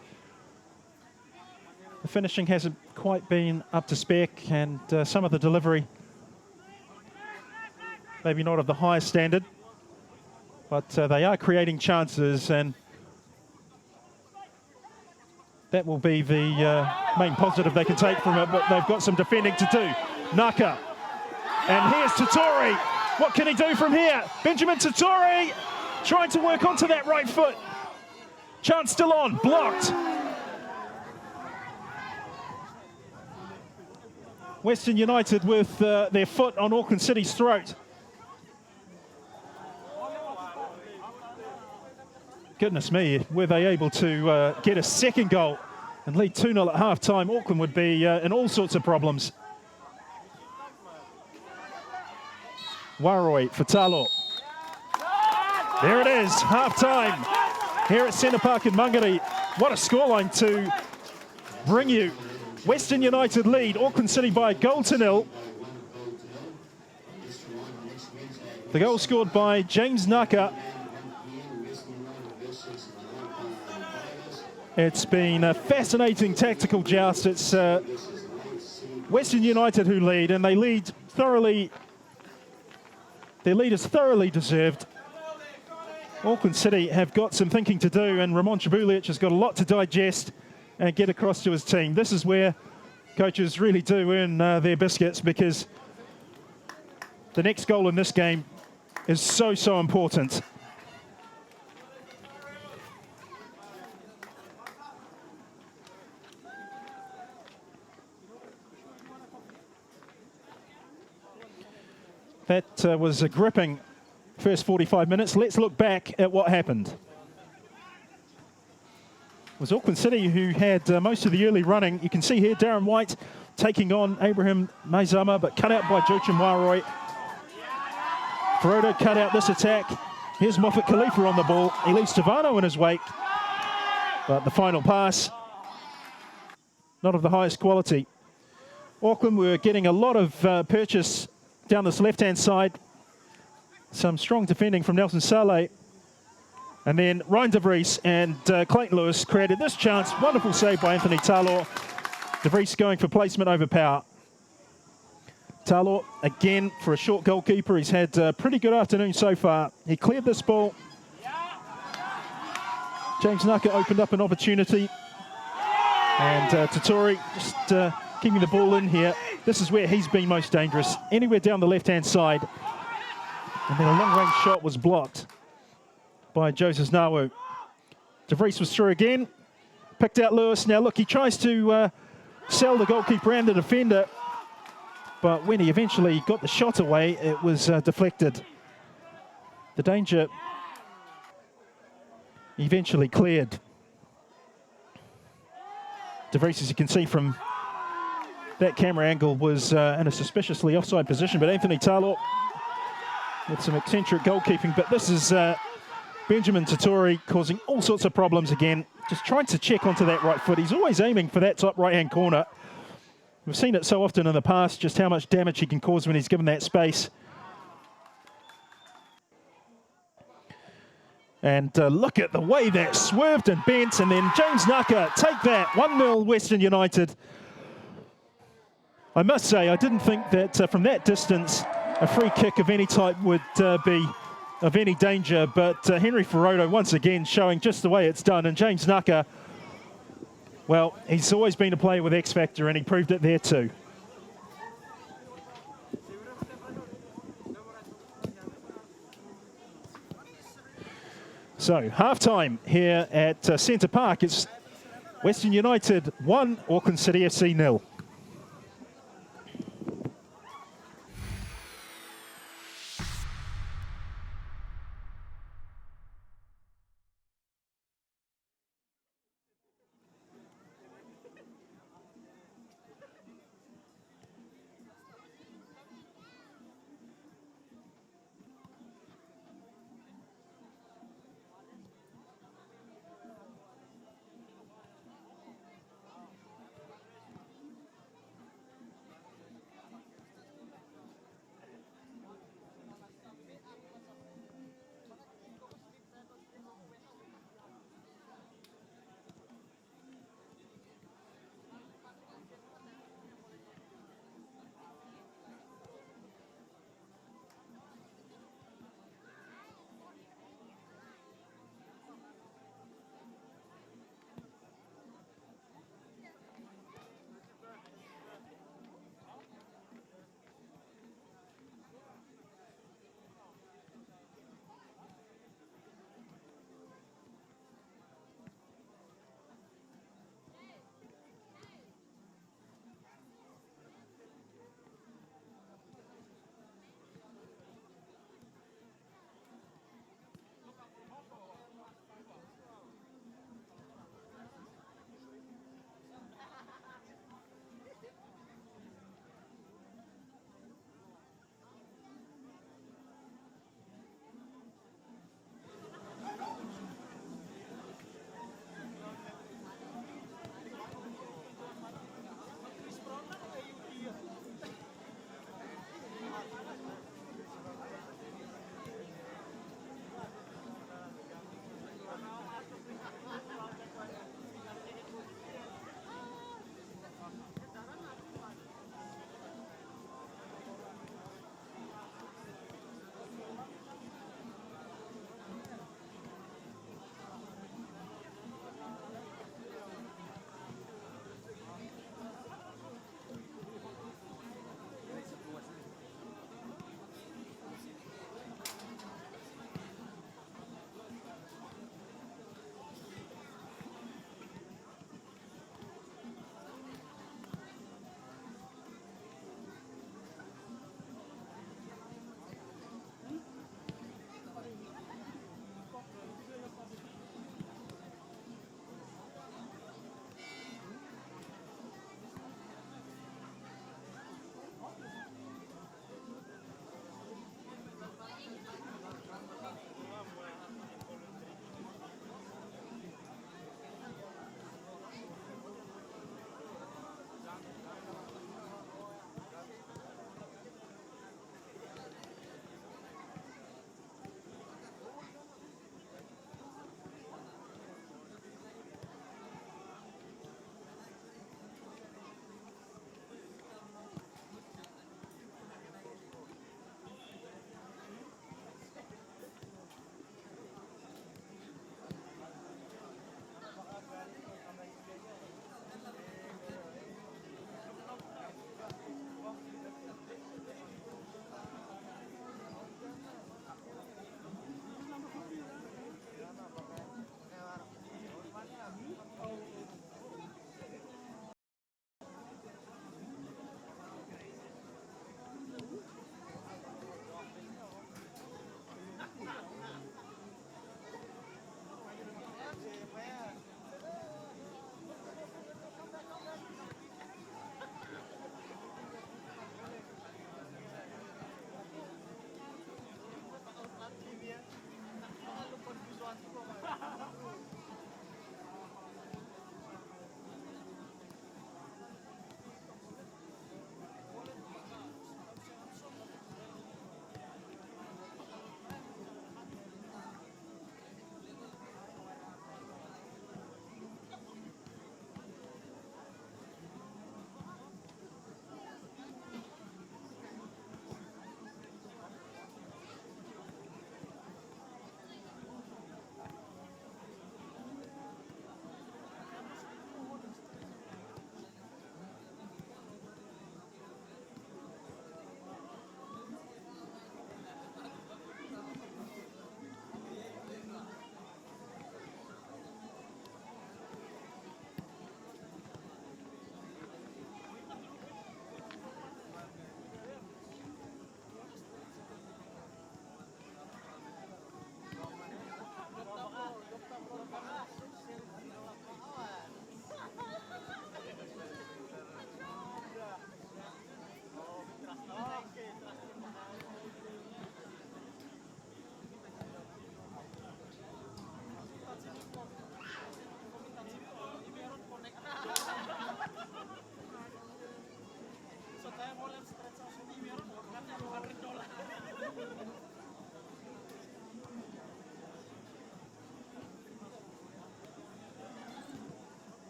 the finishing hasn't quite been up to spec, and some of the delivery maybe not of the highest standard, but they are creating chances, and that will be the main positive they can take from it, but they've got some defending to do. Naka. And here's Tatori. What can he do from here? Benjamin Tatori trying to work onto that right foot. Chance still on, blocked. Western United with their foot on Auckland City's throat. Goodness me, were they able to get a second goal and lead 2-0 at half-time, Auckland would be in all sorts of problems. Waroi for Talo. There it is, half-time here at Centre Park in Mangere. What a scoreline to bring you. Western United lead Auckland City by a goal to 0. The goal scored by James Naka. It's been a fascinating tactical joust. It's Western United who lead, and they lead thoroughly. Their lead is thoroughly deserved. Auckland City have got some thinking to do, and Ramon Chibulic has got a lot to digest and get across to his team. This is where coaches really do earn their biscuits, because the next goal in this game is so, so important. That was a gripping first 45 minutes. Let's look back at what happened. It was Auckland City who had most of the early running. You can see here Darren White taking on Abraham Maizama, but cut out by Joachim Waroi. Ferodo cut out this attack. Here's Moffat Khalifa on the ball. He leaves Tavano in his wake. But the final pass, not of the highest quality. Auckland were getting a lot of purchase down this left-hand side. Some strong defending from Nelson Saleh. And then Ryan De Vries and Clayton Lewis created this chance. Wonderful save by Anthony Talor. De Vries going for placement over power. Talor, again, for a short goalkeeper, he's had a pretty good afternoon so far. He cleared this ball. James Naka opened up an opportunity. And Tatori just keeping the ball in here. This is where he's been most dangerous. Anywhere down the left-hand side. And then a long-range shot was blocked by Joseph Nawu. De Vries was through again. Picked out Lewis. Now, look, he tries to sell the goalkeeper and the defender. But when he eventually got the shot away, it was deflected. The danger eventually cleared. De Vries, as you can see from that camera angle, was in a suspiciously offside position. But Anthony Talor with some eccentric goalkeeping. But this is Benjamin Tatori causing all sorts of problems again. Just trying to check onto that right foot. He's always aiming for that top right-hand corner. We've seen it so often in the past, just how much damage he can cause when he's given that space. And look at the way that swerved and bent. And then James Naka, take that. 1-0 Western United. I must say, I didn't think that from that distance, a free kick of any type would be of any danger. But Henry Ferodo, once again, showing just the way it's done. And James Naka, well, he's always been a player with X Factor, and he proved it there too. So, half-time here at Centre Park. It's Western United 1, Auckland City FC 0.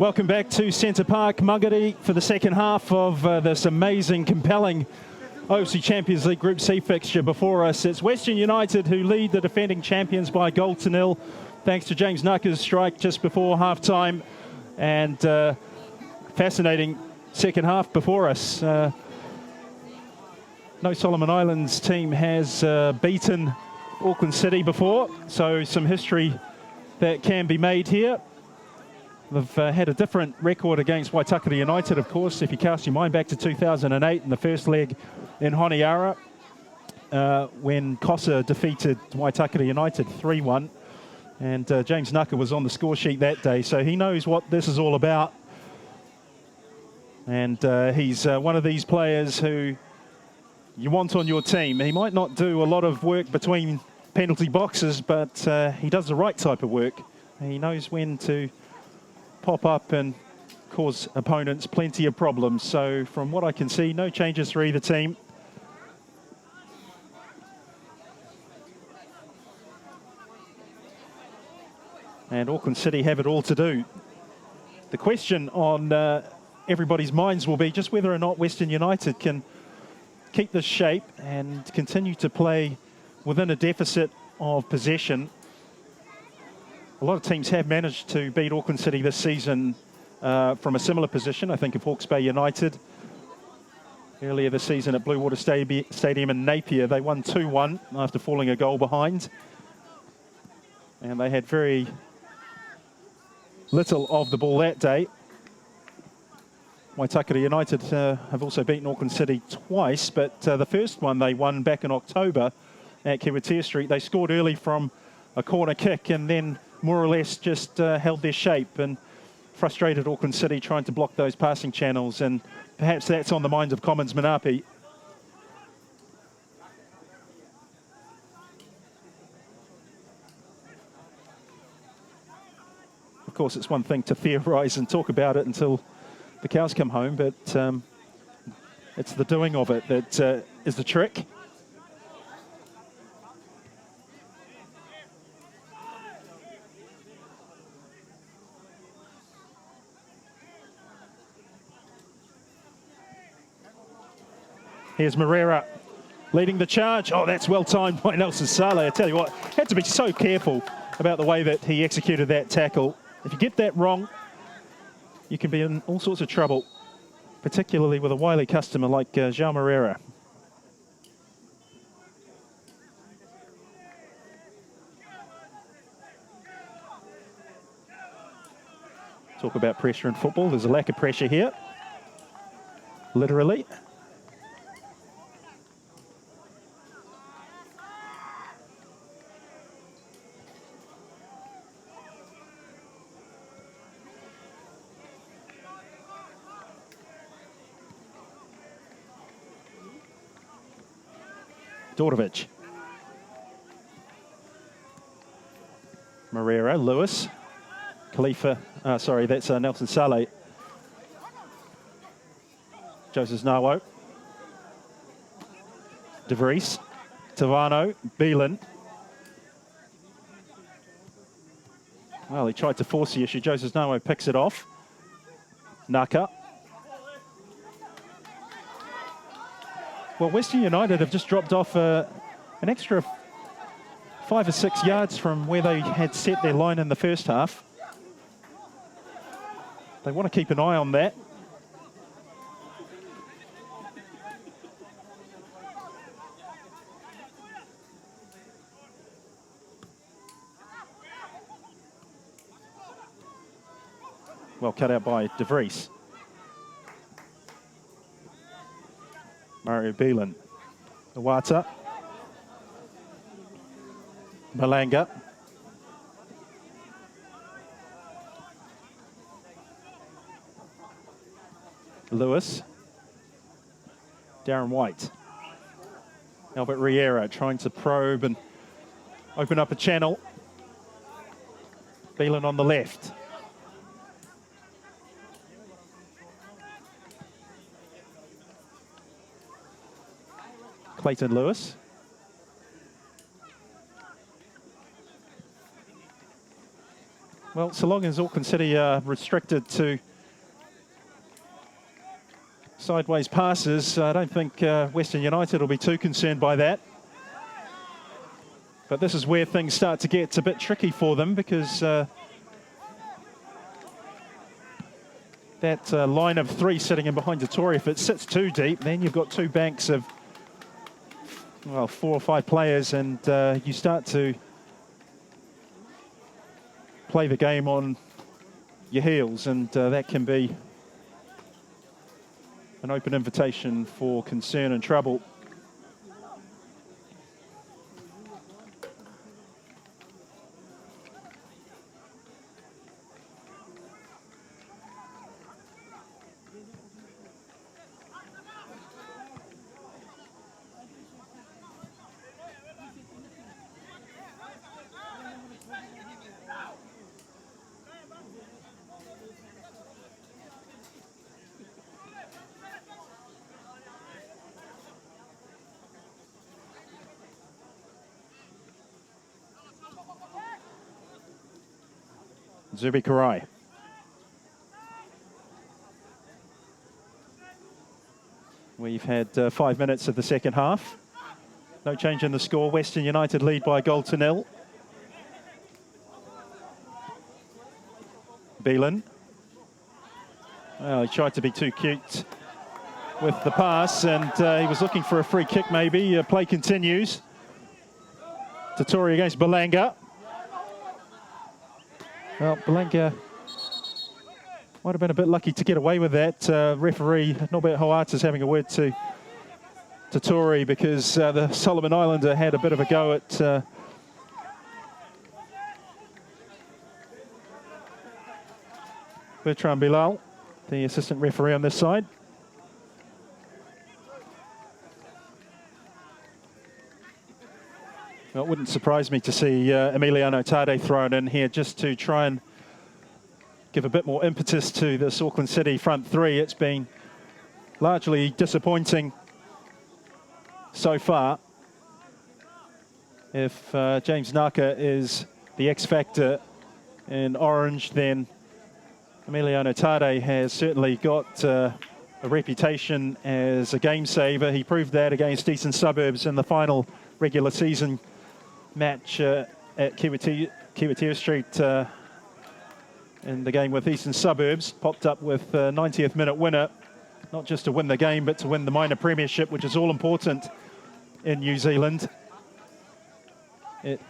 Welcome back to Centre Park, Mangere, for the second half of this amazing, compelling OFC Champions League Group C fixture before us. It's Western United who lead the defending champions by 1-0, thanks to James Naka's strike just before half-time. And fascinating second half before us. No Solomon Islands team has beaten Auckland City before, so some history that can be made here. They've had a different record against Waitakere United, of course, if you cast your mind back to 2008 in the first leg in Honiara, when Kosa defeated Waitakere United 3-1. And James Naka was on the score sheet that day, so he knows what this is all about. And he's one of these players who you want on your team. He might not do a lot of work between penalty boxes, but he does the right type of work. He knows when to pop up and cause opponents plenty of problems. So from what I can see, no changes for either team. And Auckland City have it all to do. The question on everybody's minds will be just whether or not Western United can keep this shape and continue to play within a deficit of possession. A lot of teams have managed to beat Auckland City this season from a similar position. I think of Hawke's Bay United earlier this season at Blue Water Stadium in Napier. They won 2-1 after falling a goal behind. And they had very little of the ball that day. Waitakere United have also beaten Auckland City twice, but the first one they won back in October at Kewatia Street. They scored early from a corner kick and then more or less just held their shape and frustrated Auckland City trying to block those passing channels, and perhaps that's on the mind of Commons Manapi. Of course, it's one thing to theorise and talk about it until the cows come home, but it's the doing of it that is the trick. Here's Mangere leading the charge. Oh, that's well timed by Nelson Saleh. I tell you what, had to be so careful about the way that he executed that tackle. If you get that wrong, you can be in all sorts of trouble, particularly with a wily customer like João Mangere. Talk about pressure in football. There's a lack of pressure here, literally. Dordovic. Mangere, Lewis. Khalifa, sorry, that's Nelson Saleh. Joseph Nawo. De Vries. Tavano. Beelan. Well, he tried to force the issue. Joseph Nawo picks it off. Naka. Well, Western United have just dropped off an extra 5 or 6 yards from where they had set their line in the first half. They want to keep an eye on that. Well cut out by De Vries. Mario Beelan. Iwata. Malanga. Lewis. Darren White. Albert Riera trying to probe and open up a channel. Beelan on the left. Clayton Lewis. Well, so long as Auckland City are restricted to sideways passes, I don't think Western United will be too concerned by that. But this is where things start to get a bit tricky for them, because that line of three sitting in behind Totori, if it sits too deep, then you've got two banks of, well, 4 or 5 players, and you start to play the game on your heels, and that can be an open invitation for concern and trouble. Zubi Karai. We've had 5 minutes of the second half. No change in the score. Western United lead by a goal to nil. Beelan. Well, he tried to be too cute with the pass, and he was looking for a free kick maybe. Play continues. Totori against Belanga. Well, Belanga might have been a bit lucky to get away with that. Referee Norbert Hoart is having a word to Totori, because the Solomon Islander had a bit of a go at Bertrand Bilal, the assistant referee on this side. Well, it wouldn't surprise me to see Emiliano Tade thrown in here just to try and give a bit more impetus to this Auckland City front three. It's been largely disappointing so far. If James Naka is the X factor in orange, then Emiliano Tade has certainly got a reputation as a game saver. He proved that against Eastern Suburbs in the final regular season match at Kiwitea Street in the game with Eastern Suburbs. Popped up with a 90th minute winner, not just to win the game, but to win the minor premiership, which is all important in New Zealand. It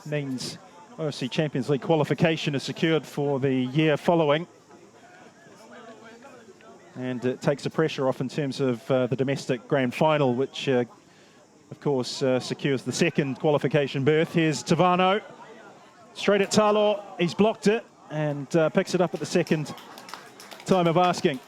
means OFC Champions League qualification is secured for the year following, and it takes the pressure off in terms of the domestic grand final, which of course secures the second qualification berth. Here's Tavano, straight at Talo. He's blocked it and picks it up at the second time of asking.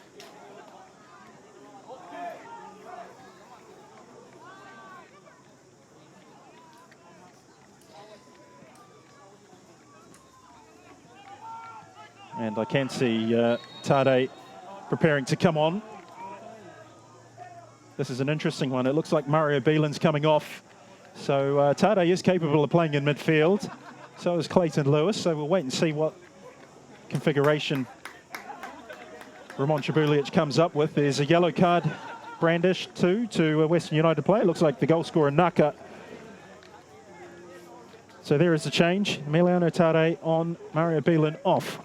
And I can see Tade preparing to come on. This is an interesting one. It looks like Mario Beelan's coming off. So Tade is capable of playing in midfield. So is Clayton Lewis. So we'll wait and see what configuration Ramon Tribulic comes up with. There's a yellow card brandished too to a Western United player. It looks like the goal scorer Naka. So there is the change. Emiliano Tade on, Mario Beelan off.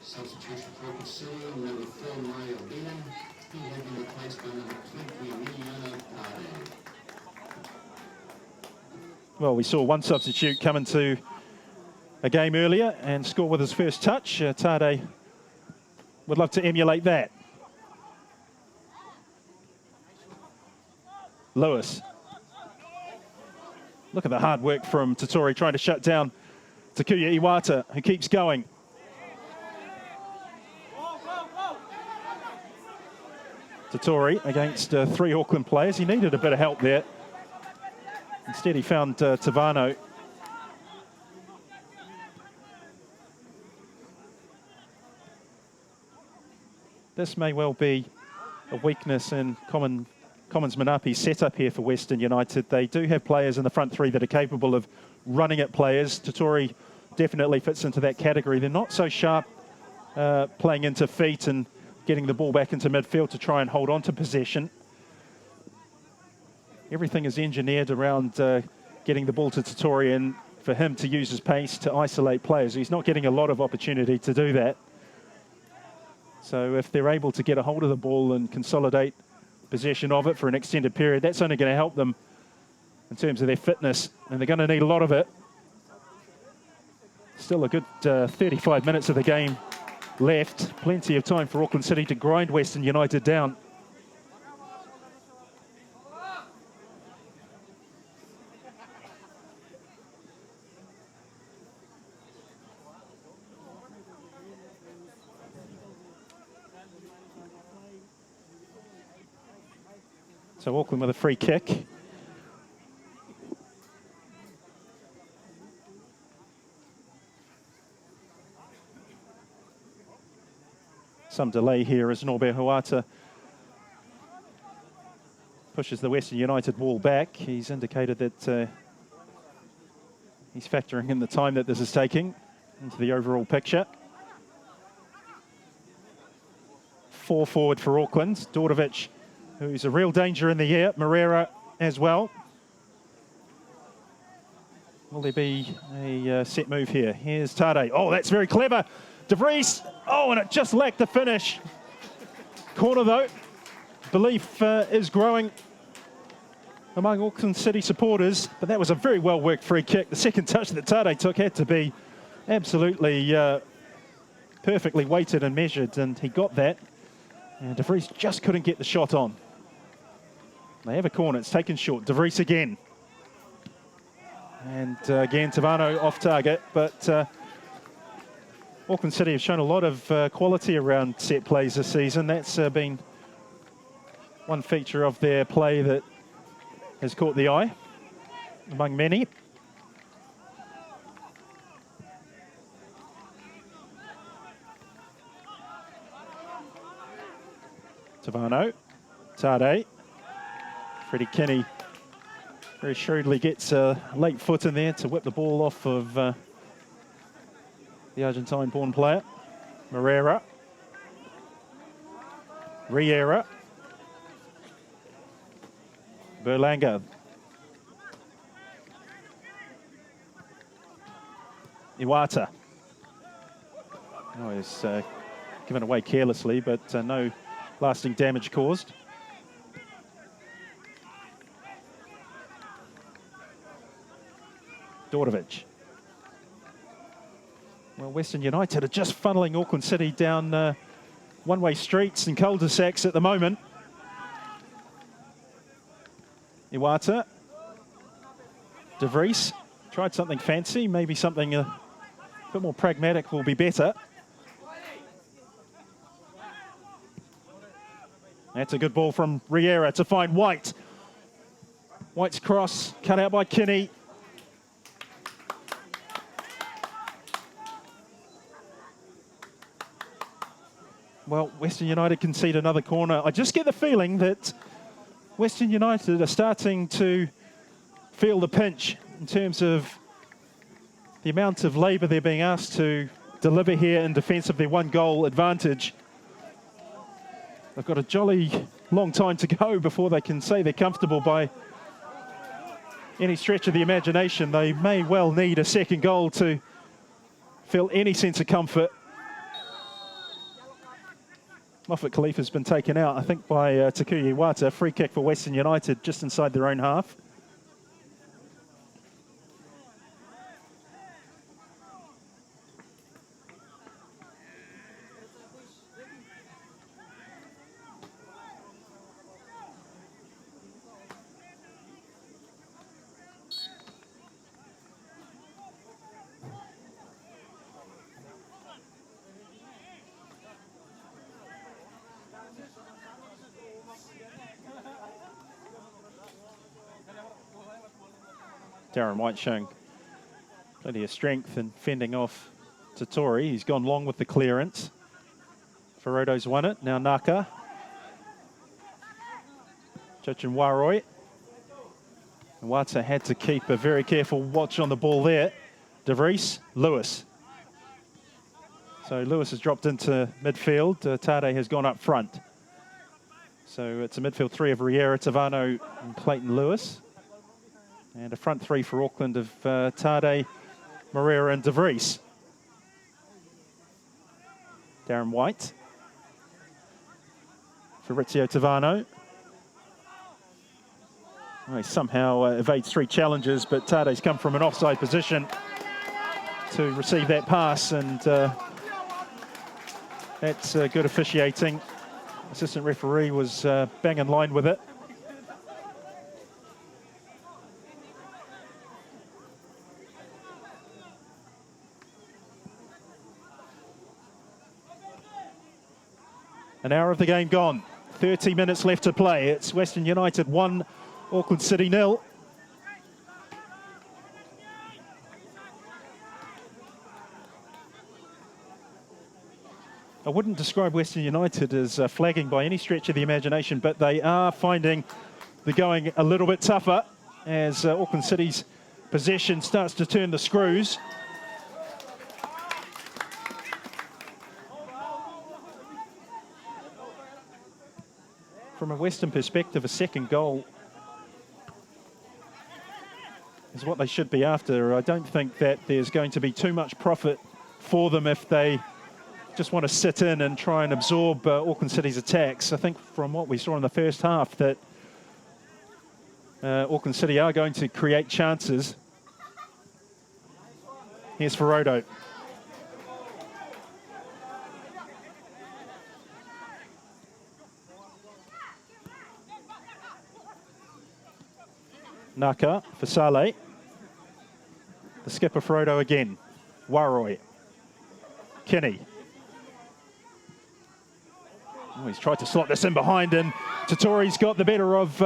Substitution for Auxiliary, number 4, Mario Beelan. He had been replaced by number 20, Emiliano Tade. Well, we saw one substitute come into a game earlier and score with his first touch. Tade would love to emulate that. Lewis. Look at the hard work from Totori trying to shut down Takuya Iwata, who keeps going. Totori against 3 Auckland players. He needed a bit of help there. Instead, he found Tavano. This may well be a weakness in Commons Manapi's setup here for Western United. They do have players in the front three that are capable of running at players. Totori definitely fits into that category. They're not so sharp playing into feet and getting the ball back into midfield to try and hold on to possession. Everything is engineered around getting the ball to Tatori and for him to use his pace to isolate players. He's not getting a lot of opportunity to do that. So if they're able to get a hold of the ball and consolidate possession of it for an extended period, that's only going to help them in terms of their fitness, and they're going to need a lot of it. Still a good 35 minutes of the game left. Plenty of time for Auckland City to grind Western United down. So Auckland with a free kick. Some delay here as Norbert Huata pushes the Western United wall back. He's indicated that he's factoring in the time that this is taking into the overall picture. 4 forward for Auckland. Dordovic, who's a real danger in the air. Mangere as well. Will there be a set move here? Here's Tade. Oh, that's very clever. De Vries. Oh, and it just lacked the finish. Corner, though. Belief is growing among Auckland City supporters, but that was a very well-worked free kick. The second touch that Tade took had to be absolutely perfectly weighted and measured, and he got that. And De Vries just couldn't get the shot on. They have a corner. It's taken short. De Vries again. And again, Tavano off target, but Auckland City have shown a lot of quality around set plays this season. That's been one feature of their play that has caught the eye among many. Tavano, Tade, Freddie Kinney very shrewdly gets a late foot in there to whip the ball off of the Argentine-born player. Mangere, Riera, Berlanga, Iwata. Oh, he's given away carelessly, but no lasting damage caused. Dordovic. Well, Western United are just funneling Auckland City down one-way streets and cul-de-sacs at the moment. Iwata. De Vries tried something fancy, maybe something a bit more pragmatic will be better. That's a good ball from Riera to find White. White's cross, cut out by Kinney. Well, Western United concede another corner. I just get the feeling that Western United are starting to feel the pinch in terms of the amount of labour they're being asked to deliver here in defence of their one-goal advantage. They've got a jolly long time to go before they can say they're comfortable by any stretch of the imagination. They may well need a second goal to feel any sense of comfort. Moffat Khalifa's been taken out, I think, by Takuya Iwata. Free kick for Western United just inside their own half. Darren White showing plenty of strength and fending off Tatori. He's gone long with the clearance. Ferrodo's won it. Now Naka. Chochin Waroi. Iwata had to keep a very careful watch on the ball there. De Vries, Lewis. So Lewis has dropped into midfield. Tade has gone up front. So it's a midfield three of Riera, Tavano and Clayton Lewis. And a front three for Auckland of Tade, Mangere and De Vries. Darren White. Fabrizio Tavano. Well, he somehow evades three challenges, but Tade's come from an offside position to receive that pass, and that's good officiating. Assistant referee was bang in line with it. An hour of the game gone. 30 minutes left to play. It's Western United 1, Auckland City 0. I wouldn't describe Western United as flagging by any stretch of the imagination, but they are finding the going a little bit tougher as Auckland City's possession starts to turn the screws. From a Western perspective, a second goal is what they should be after. I don't think that there's going to be too much profit for them if they just want to sit in and try and absorb Auckland City's attacks. I think from what we saw in the first half that Auckland City are going to create chances. Here's Ferodo. Naka for Saleh. The skipper Ferodo again. Waroi. Kinney. Oh, he's tried to slot this in behind, and Tatori's got the better of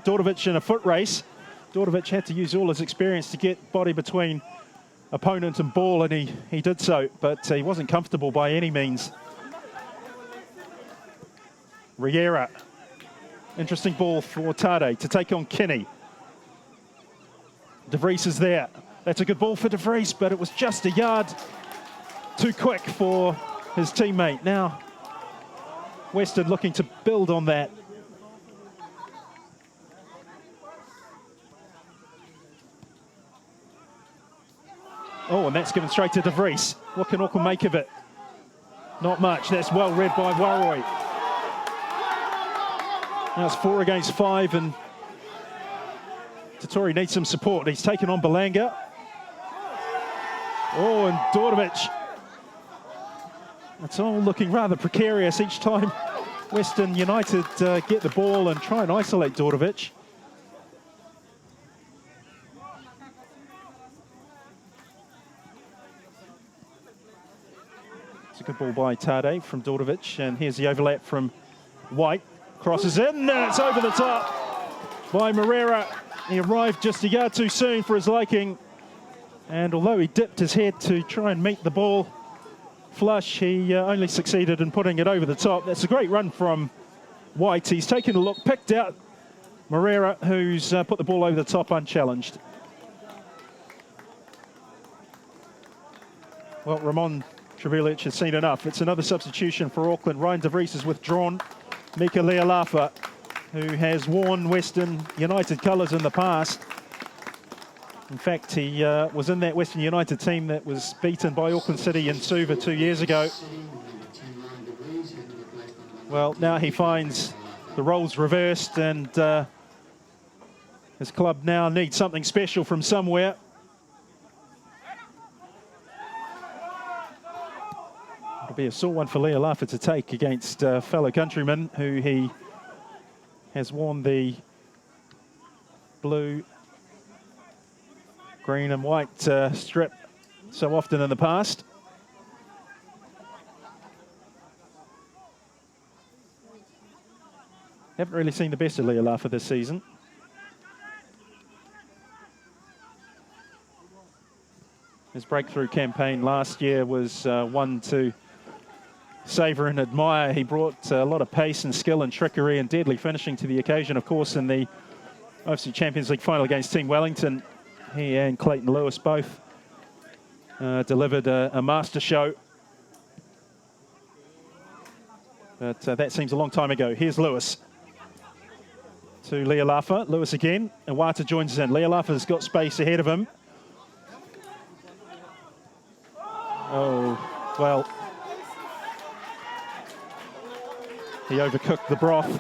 Dordovic in a foot race. Dordovic had to use all his experience to get body between opponent and ball, and he did so, but he wasn't comfortable by any means. Riera. Interesting ball for Tade to take on Kinney. De Vries is there. That's a good ball for De Vries, but it was just a yard too quick for his teammate. Now, Western looking to build on that. Oh, and that's given straight to De Vries. What can Auckland make of it? Not much. That's well read by Waroi. Now it's 4 against 5, and Tatori needs some support. He's taken on Belanga. Oh, and Dordovic. It's all looking rather precarious each time Western United get the ball and try and isolate Dordovic. It's a good ball by Tade from Dordovic, and here's the overlap from White. Crosses in, and it's over the top by Mangere. He arrived just a yard too soon for his liking, and although he dipped his head to try and meet the ball flush, he only succeeded in putting it over the top. That's a great run from White. He's taken a look, picked out Mangere, who's put the ball over the top unchallenged. Well, Ramon Trevilic has seen enough. It's another substitution for Auckland. Ryan De Vries is withdrawn. Mika Lealafa, who has worn Western United colours in the past. In fact, he was in that Western United team that was beaten by Auckland City in Suva 2 years ago. Well, now he finds the roles reversed, and his club now needs something special from somewhere. It'll be a sore one for Lealafa to take against fellow countrymen, who he has worn the blue, green and white strip so often in the past. Haven't really seen the best of Lealafa this season. His breakthrough campaign last year was one to savour and admire. He brought a lot of pace and skill and trickery and deadly finishing to the occasion, of course, in the OFC Champions League final against Team Wellington. He and Clayton Lewis both delivered a master show. But that seems a long time ago. Here's Lewis to Lealafa. Lewis again. And Wata joins in. Lealafa's got space ahead of him. Oh, well. He overcooked the broth.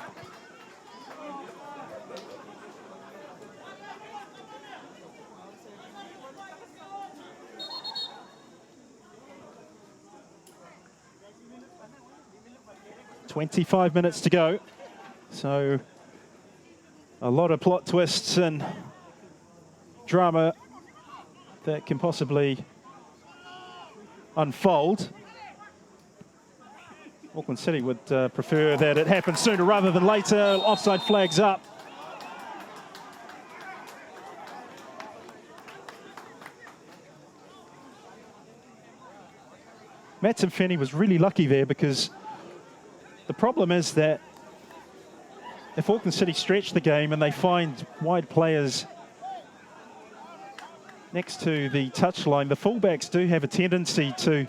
"25 minutes to go." So a lot of plot twists and drama that can possibly unfold. Auckland City would prefer that it happens sooner rather than later. Offside flags up. Matt Timfeni was really lucky there, because the problem is that if Auckland City stretch the game and they find wide players next to the touchline, the fullbacks do have a tendency to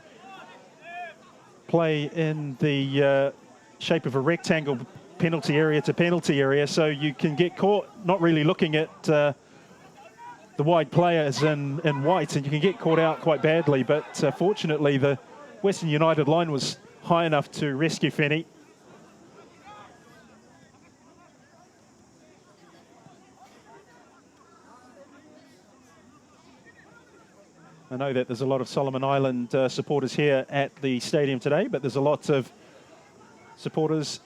play in the shape of a rectangle, penalty area to penalty area, so you can get caught not really looking at the wide players in white, and you can get caught out quite badly. But fortunately, the Western United line was high enough to rescue Fenny. I know that there's a lot of Solomon Island supporters here at the stadium today, but there's a lot of supporters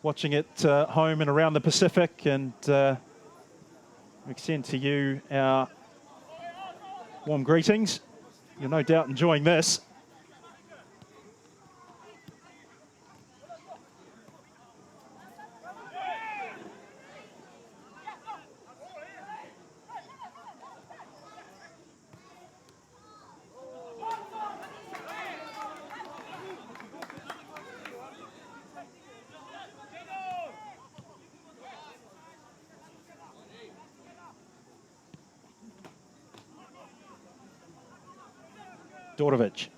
watching it home and around the Pacific, and we extend to you our warm greetings. You're no doubt enjoying this. Dordovich.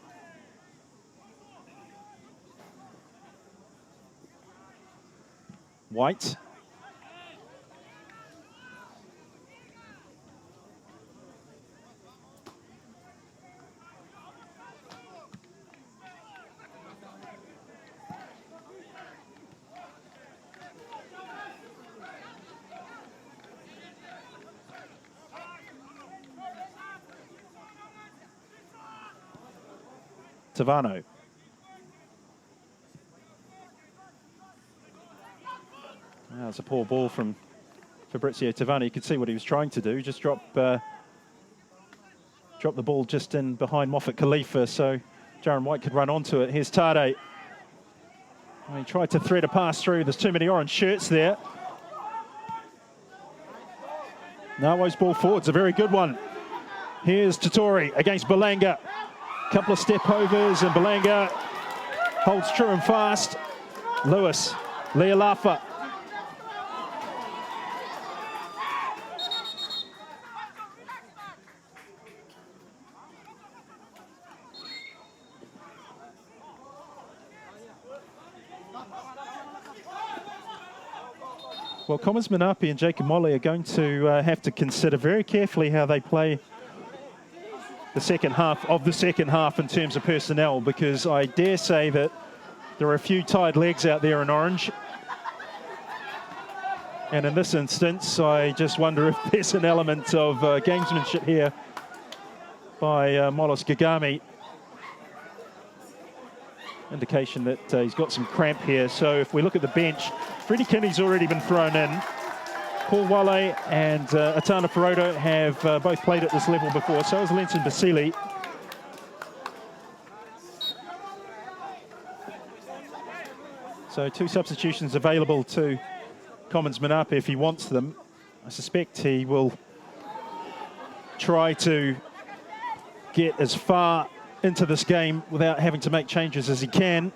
White. Tavano. That's a poor ball from Fabrizio Tavano. You could see what he was trying to do, just drop the ball just in behind Moffat Khalifa, so Jaron White could run onto it. Here's Tade. He tried to thread a pass through. There's too many orange shirts there. Nawo's ball forward's a very good one. Here's Tatori against Belanga. Couple of step overs, and Belanga holds true and fast. Lewis, Lealafa. Well, Commons Manapi and Jacob Molley are going to have to consider very carefully how they play the second half in terms of personnel, because I dare say that there are a few tired legs out there in orange. And in this instance, I just wonder if there's an element of gamesmanship here by Molos Gagami. Indication that he's got some cramp here. So if we look at the bench, Freddie Kinney's already been thrown in. Paul Wale and Atana Ferodo have both played at this level before. So has Lenson Basili. So 2 substitutions available to Commons Manapi if he wants them. I suspect he will try to get as far into this game without having to make changes as he can.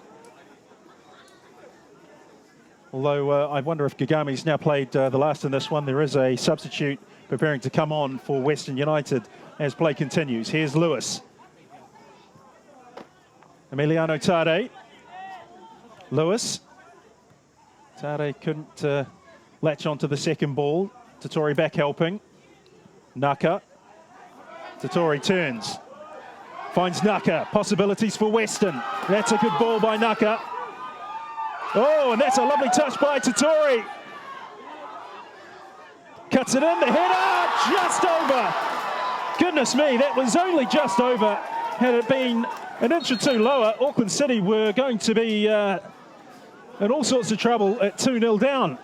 Although I wonder if Gagami's now played the last in this one. There is a substitute preparing to come on for Western United. as play continues. Here's Lewis. Emiliano Tade. Lewis. Tade couldn't latch onto the second ball. Tatori back helping. Naka. Tatori turns. Finds Naka. Possibilities for Western. That's a good ball by Naka. Oh, and that's a lovely touch by Tatori. Cuts it in. The header. Just over. Goodness me, that was only just over. Had it been an inch or two lower, Auckland City were going to be in all sorts of trouble at 2-0 down.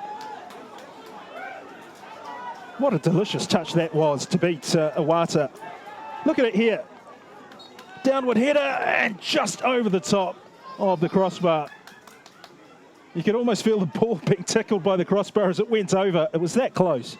What a delicious touch that was to beat Iwata. Look at it here. Downward header and just over the top of the crossbar. You could almost feel the ball being tickled by the crossbar as it went over. It was that close.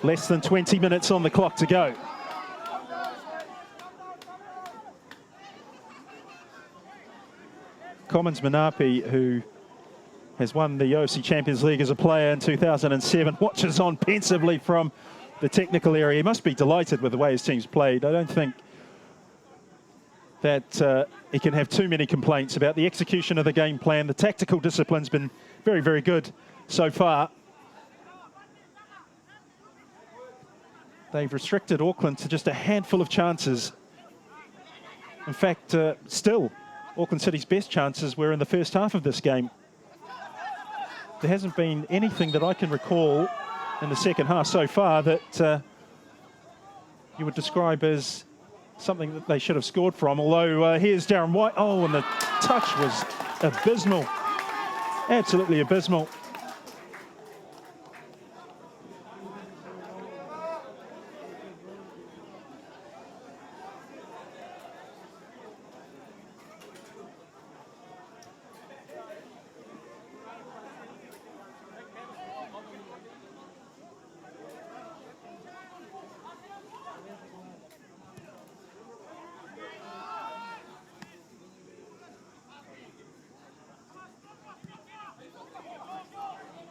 Less than 20 minutes on the clock to go. Commons Manapi, who has won the OFC Champions League as a player in 2007, watches on pensively from the technical area. He must be delighted with the way his team's played. I don't think that he can have too many complaints about the execution of the game plan. The tactical discipline's been very, very good so far. They've restricted Auckland to just a handful of chances. In fact, still, Auckland City's best chances were in the first half of this game. There hasn't been anything that I can recall in the second half so far that you would describe as something that they should have scored from. Although here's Darren White. Oh, and the touch was abysmal. Absolutely abysmal.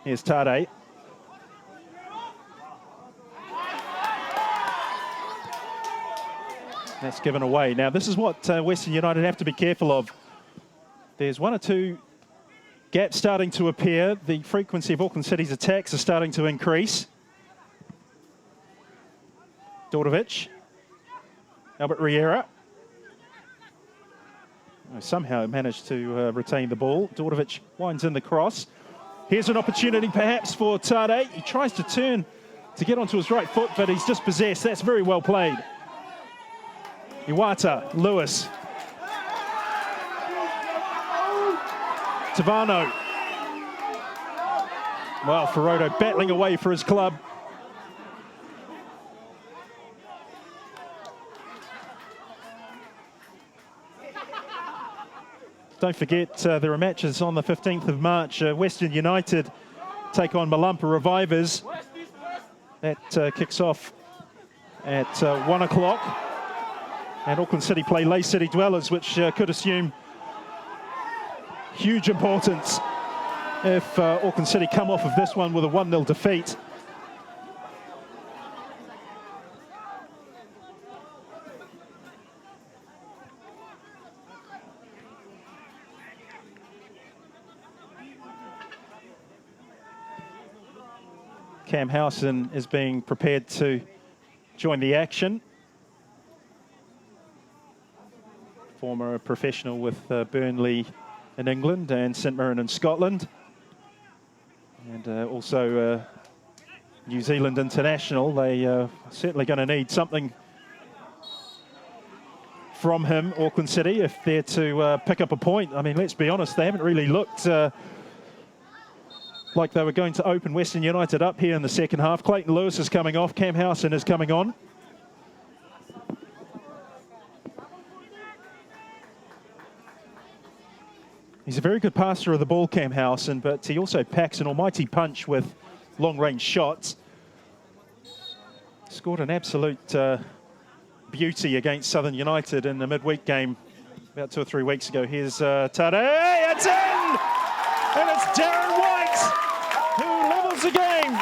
Here's Tade. That's given away. Now, this is what Western United have to be careful of. There's one or two gaps starting to appear. The frequency of Auckland City's attacks are starting to increase. Dordovic. Albert Riera. Somehow managed to retain the ball. Dordovic winds in the cross. Here's an opportunity perhaps for Tade. He tries to turn to get onto his right foot, but he's dispossessed. That's very well played. Iwata, Lewis. Tavano. Well, Ferodo battling away for his club. Don't forget, there are matches on the 15th of March. Western United take on Malumpa Revivers. That kicks off at 1 o'clock. And Auckland City play Leigh City Dwellers, which could assume huge importance if Auckland City come off of this one with a 1-0 defeat. Cam Howson is being prepared to join the action. Former professional with Burnley in England and St Mirren in Scotland. And also New Zealand international. They are certainly going to need something from him, Auckland City, if they're to pick up a point. I mean, let's be honest, they haven't really looked like they were going to open Western United up here in the second half. Clayton Lewis is coming off. Cam Howson is coming on. He's a very good passer of the ball, Cam Howson, but he also packs an almighty punch with long-range shots. Scored an absolute beauty against Southern United in the midweek game about 2 or 3 weeks ago. Here's Tade, it's in! And it's Darren White who levels the game.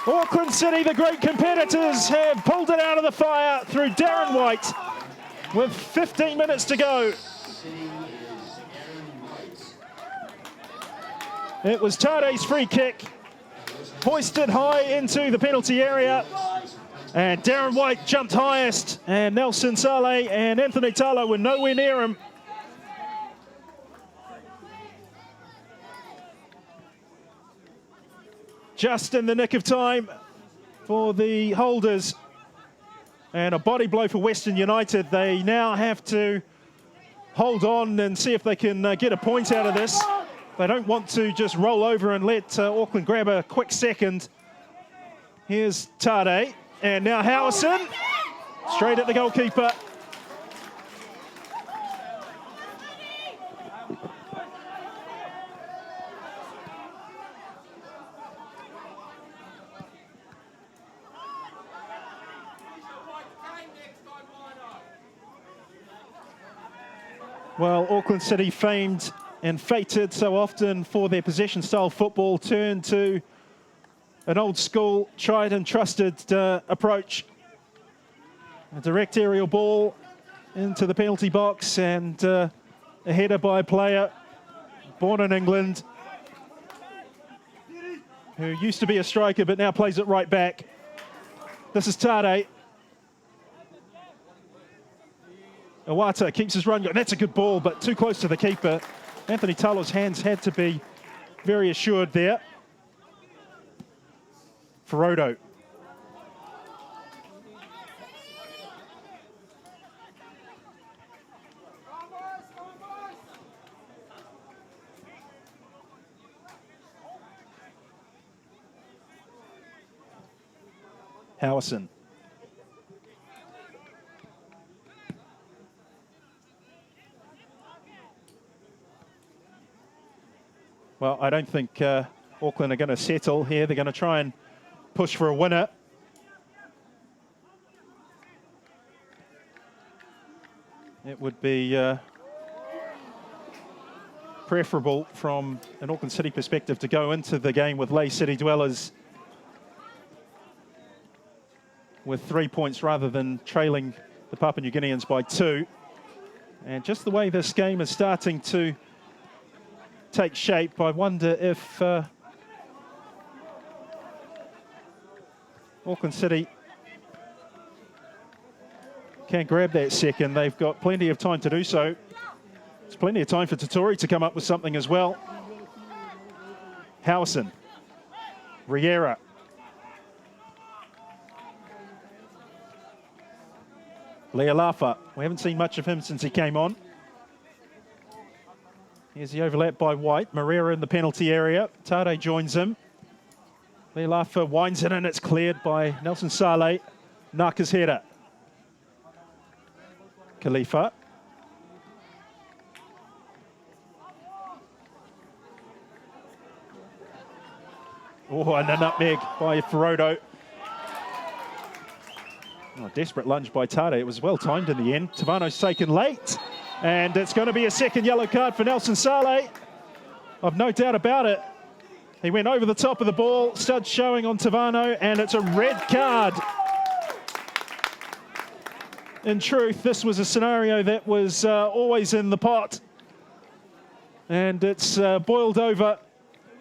Auckland City, the great competitors, have pulled it out of the fire through Darren White with 15 minutes to go. It was Tade's free kick, hoisted high into the penalty area, and Darren White jumped highest, and Nelson Saleh and Anthony Talo were nowhere near him. Just in the nick of time for the holders, and a body blow for Western United. They now have to hold on and see if they can get a point out of this. They don't want to just roll over and let Auckland grab a quick second. Here's Tade, and now Howson, straight at the goalkeeper. Well, Auckland City, famed and fated so often for their possession style football, turned to an old school tried and trusted approach. A direct aerial ball into the penalty box, and a header by a player born in England who used to be a striker but now plays it right back. This is Tade. Iwata keeps his run going. That's a good ball, but too close to the keeper. Anthony Talo's hands had to be very assured there. Ferodo. Howson. Well, I don't think Auckland are going to settle here. They're going to try and push for a winner. It would be preferable from an Auckland City perspective to go into the game with Lae City Dwellers with 3 points rather than trailing the Papua New Guineans by 2. And just the way this game is starting to take shape, I wonder if Auckland City can grab that second. They've got plenty of time to do so. There's plenty of time for Tatori to come up with something as well. Howson, Riera. Lealafa, we haven't seen much of him since he came on. Here's the overlap by White. Mangere in the penalty area. Tade joins him. Lealafa winds it in. It's cleared by Nelson Saleh. Naka's header. Khalifa. Oh, and a nutmeg by Ferodo. Oh, desperate lunge by Tade. It was well timed in the end. Tavano's taken late. And it's going to be a second yellow card for Nelson Saleh. I've no doubt about it. He went over the top of the ball, stud showing on Tavano, and it's a red card. In truth, this was a scenario that was always in the pot. And it's boiled over.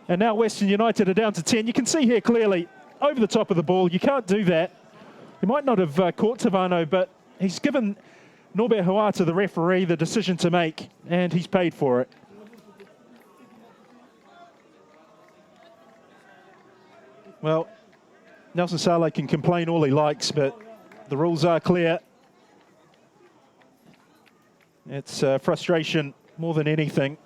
And now Western United are down to 10. You can see here clearly, over the top of the ball. You can't do that. He might not have caught Tavano, but he's given Norbert Huata, the referee, the decision to make, and he's paid for it. Well, Nelson Saleh can complain all he likes, but the rules are clear. It's frustration more than anything.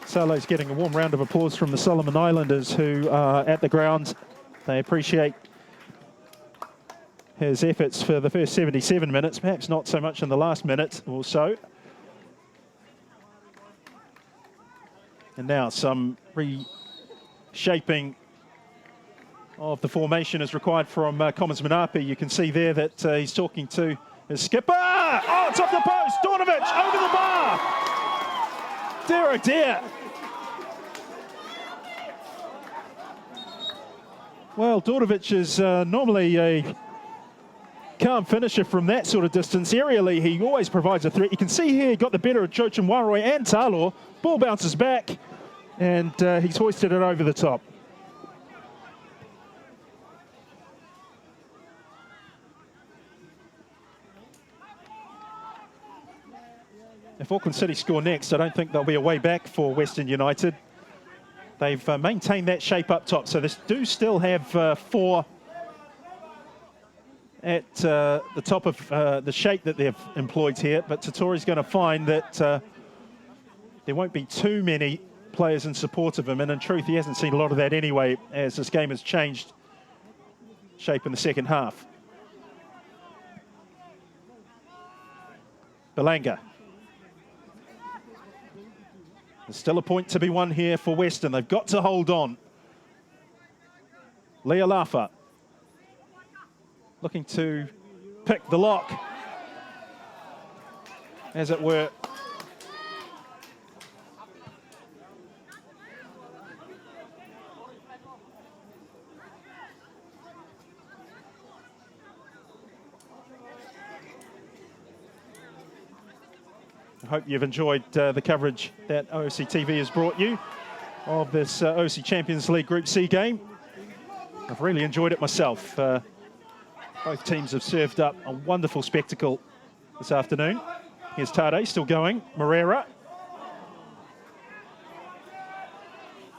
Saleh's getting a warm round of applause from the Solomon Islanders who are at the ground. They appreciate his efforts for the first 77 minutes, perhaps not so much in the last minute or so. And now some reshaping of the formation is required from Commons Manapi. You can see there that he's talking to his skipper. Oh, it's off the post. Dornovic over the bar. Dear, oh dear. Well, Dornovic is normally a calm finisher from that sort of distance. Aerially, he always provides a threat. You can see here he got the better of Joachim Waroi and Talo. Ball bounces back, and he's hoisted it over the top. If Auckland City score next, I don't think there'll be a way back for Western United. They've maintained that shape up top, so they do still have 4 at the top of the shape that they've employed here, but Tatori's going to find that there won't be too many players in support of him, and in truth he hasn't seen a lot of that anyway as this game has changed shape in the second half. Belanga. There's still a point to be won here for Western. They've got to hold on. Lealafa looking to pick the lock, as it were. I hope you've enjoyed the coverage that OFC TV has brought you of this OFC Champions League Group C game. I've really enjoyed it myself. Both teams have served up a wonderful spectacle this afternoon. Here's Tade still going. Mangere.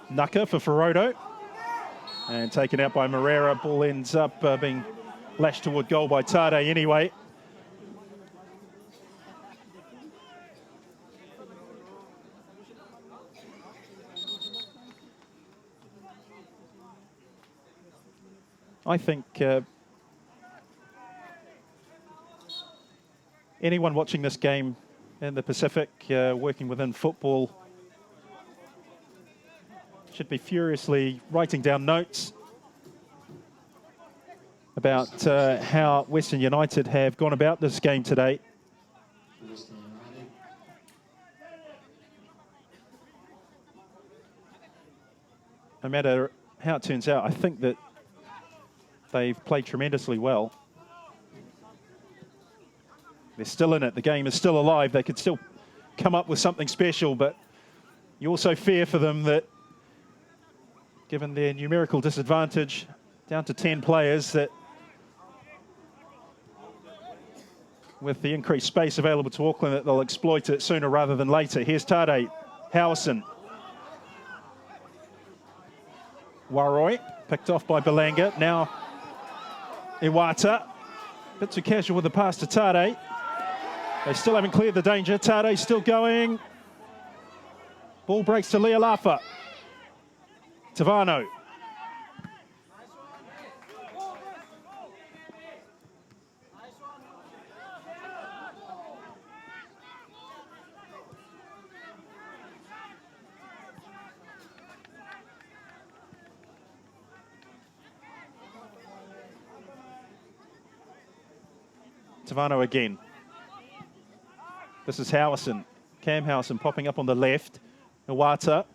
Naka for Ferodo. And taken out by Mangere. Ball ends up being lashed toward goal by Tade anyway. I think anyone watching this game in the Pacific, working within football, should be furiously writing down notes about how Western United have gone about this game today. No matter how it turns out, I think that they've played tremendously well. They're still in it. The game is still alive. They could still come up with something special, but you also fear for them that, given their numerical disadvantage, down to 10 players, that with the increased space available to Auckland, that they'll exploit it sooner rather than later. Here's Tade, Howison. Waroi, picked off by Belanga. Now Iwata, a bit too casual with the pass to Tade. They still haven't cleared the danger. Tade still going. Ball breaks to Lealafa. Tavano. Tavano again. This is Howison. Cam Howison popping up on the left. Iwata.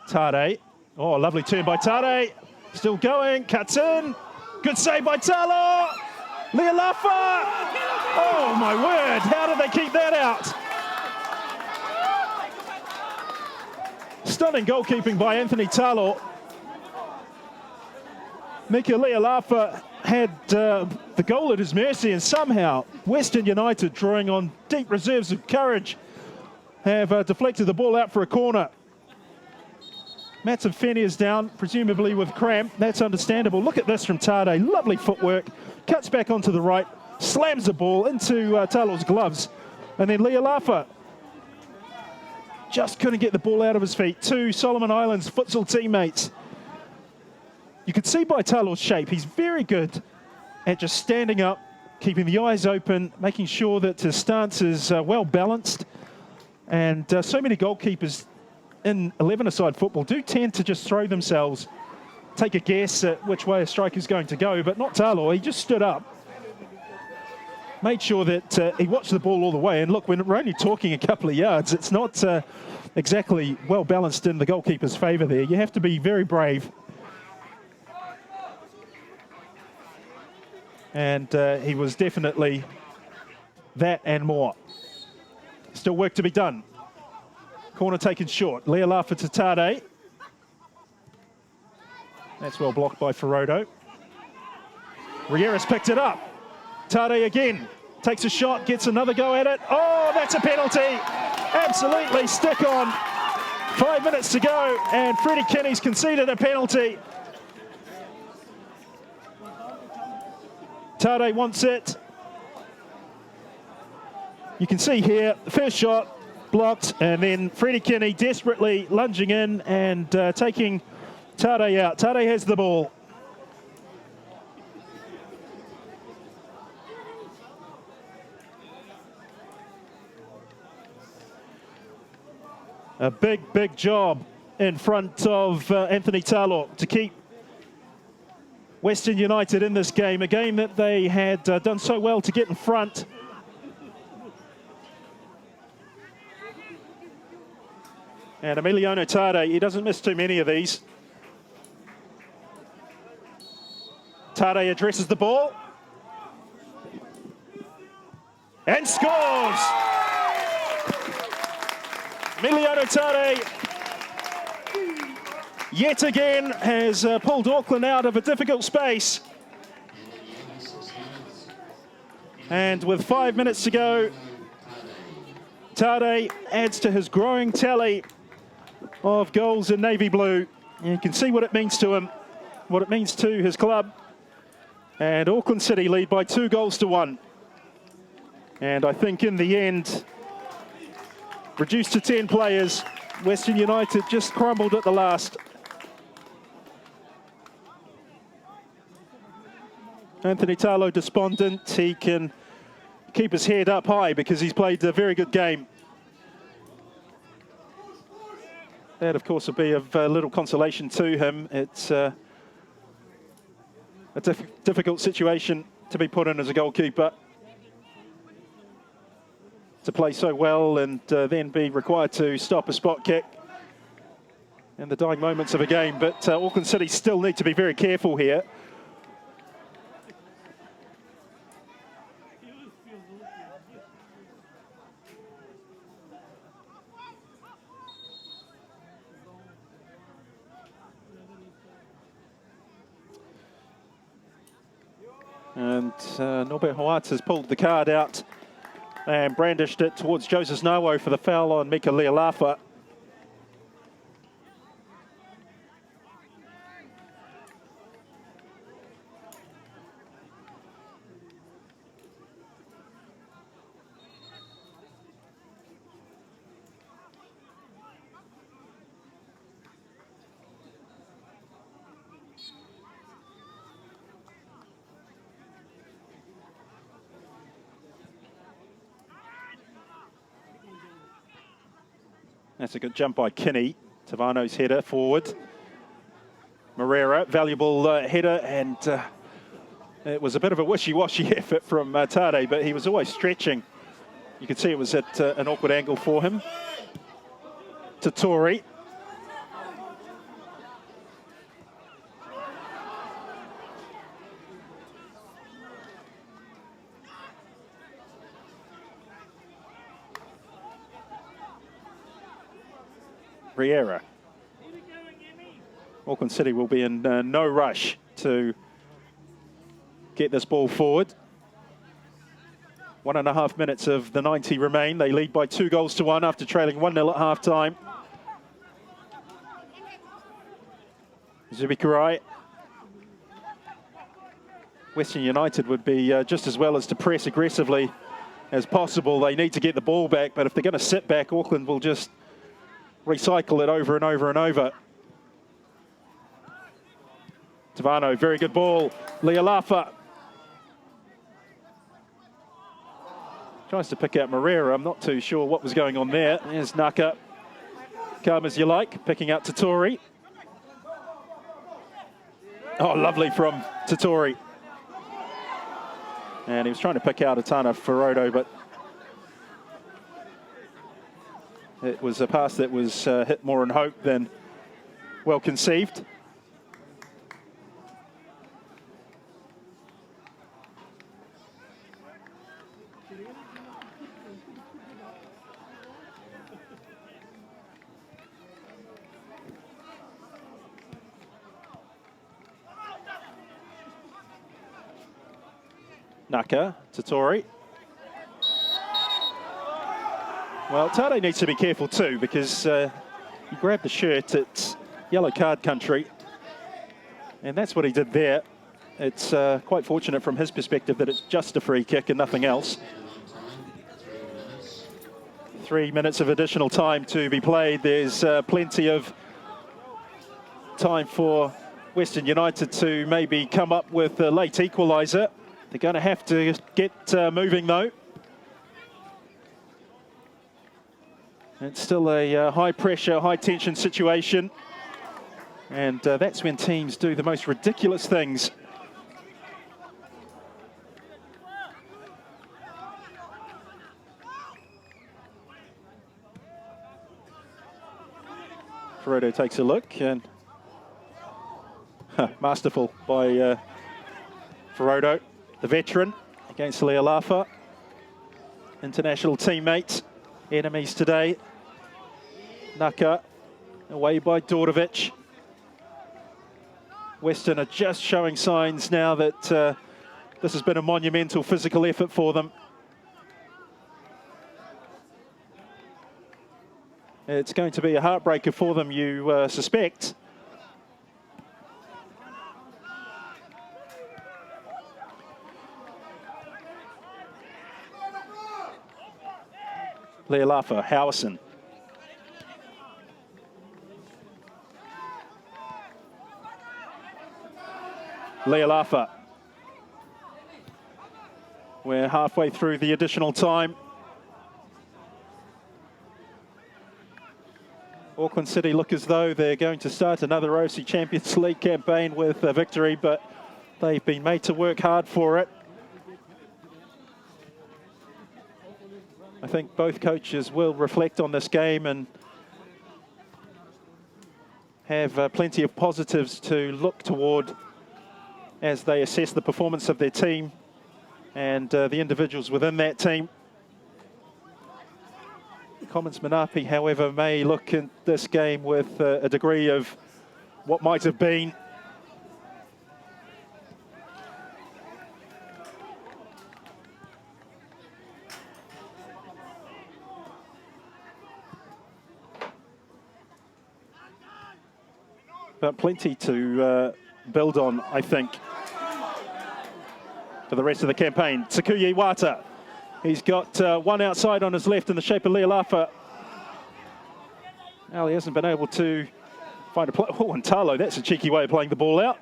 Tade. Oh, lovely turn by Tade. Still going. Cuts in. Good save by Talo. Lealafa. Oh, my word. How did they keep that out? Stunning goalkeeping by Anthony Talo. Mika Lealafa had the goal at his mercy, and somehow Western United, drawing on deep reserves of courage, have deflected the ball out for a corner. Matson Fenny is down, presumably with cramp. That's understandable. Look at this from Tade. Lovely footwork. Cuts back onto the right, slams the ball into Talo's gloves, and then Lealafa just couldn't get the ball out of his feet. Two Solomon Islands futsal teammates. You can see by Talo's shape, he's very good at just standing up, keeping the eyes open, making sure that his stance is well balanced. And so many goalkeepers in 11-a-side football do tend to just throw themselves, take a guess at which way a striker's going to go, but not Talo. He just stood up, made sure that he watched the ball all the way. And look, when we're only talking a couple of yards, it's not exactly well balanced in the goalkeeper's favour there. You have to be very brave. And he was definitely that and more. Still work to be done. Corner taken short. Lealafa to Tade. That's well blocked by Ferodo. Rieras picked it up. Tade again. Takes a shot, gets another go at it. Oh, that's a penalty. Absolutely stick on. 5 minutes to go, and Freddie Kinney's conceded a penalty. Tade wants it. You can see here, the first shot blocked, and then Freddie Kinney desperately lunging in and taking Tade out. Tade has the ball. A big, big job in front of Anthony Talo to keep Western United in this game, a game that they had done so well to get in front. And Emiliano Tade, he doesn't miss too many of these. Tade addresses the ball and scores! Emiliano Tade yet again has pulled Auckland out of a difficult space. And with 5 minutes to go, Tade adds to his growing tally of goals in navy blue. And you can see what it means to him, what it means to his club. And Auckland City lead by 2-1. And I think in the end, reduced to 10 players, Western United just crumbled at the last. Anthony Talo despondent. He can keep his head up high because he's played a very good game. That, of course, will be of little consolation to him. It's a difficult situation to be put in as a goalkeeper, to play so well and then be required to stop a spot kick in the dying moments of a game. But Auckland City still need to be very careful here. And Norbert Hoat has pulled the card out and brandished it towards Joseph Nawo for the foul on Mika Lealafa. That's a good jump by Kinney. Tavano's header forward. Mangere, valuable header, and it was a bit of a wishy-washy effort from Tade, but he was always stretching. You could see it was at an awkward angle for him. To Tori. Riera. Auckland City will be in no rush to get this ball forward. 1.5 minutes of the 90 remain. They lead by 2-1 after trailing 1-0 at half-time. Zubikarai. Western United would be just as well as to press aggressively as possible. They need to get the ball back, but if they're going to sit back, Auckland will just recycle it over and over and over. Tavano, very good ball. Lealafa Tries to pick out Mangere. I'm not too sure what was going on there. There's Naka. Calm as you like, picking out Tatori. Oh, lovely from Tatori. And he was trying to pick out Atana Ferodo, but it was a pass that was hit more in hope than well conceived. Naka, Tatori. Well, Tade needs to be careful too, because he grabbed the shirt at yellow card country, and that's what he did there. It's quite fortunate from his perspective that it's just a free kick and nothing else. 3 minutes of additional time to be played. There's plenty of time for Western United to maybe come up with a late equaliser. They're going to have to get moving though. It's still a high pressure, high tension situation. And that's when teams do the most ridiculous things. Ferodo takes a look and masterful by Ferodo, the veteran, against Lealafa. International teammates, enemies today. Naka, away by Dordovic. Western are just showing signs now that this has been a monumental physical effort for them. It's going to be a heartbreaker for them, you suspect. Lealafa, Howison. Lealafa. We're halfway through the additional time. Auckland City look as though they're going to start another OFC Champions League campaign with a victory, but they've been made to work hard for it. I think both coaches will reflect on this game and have plenty of positives to look toward as they assess the performance of their team and the individuals within that team. Commons Manapi, however, may look at this game with a degree of what might have been. But plenty to build on, I think, for the rest of the campaign. Tsukuyi Wata. He's got one outside on his left in the shape of Lealafa. Well, he hasn't been able to find a play. Oh, and Talo, that's a cheeky way of playing the ball out.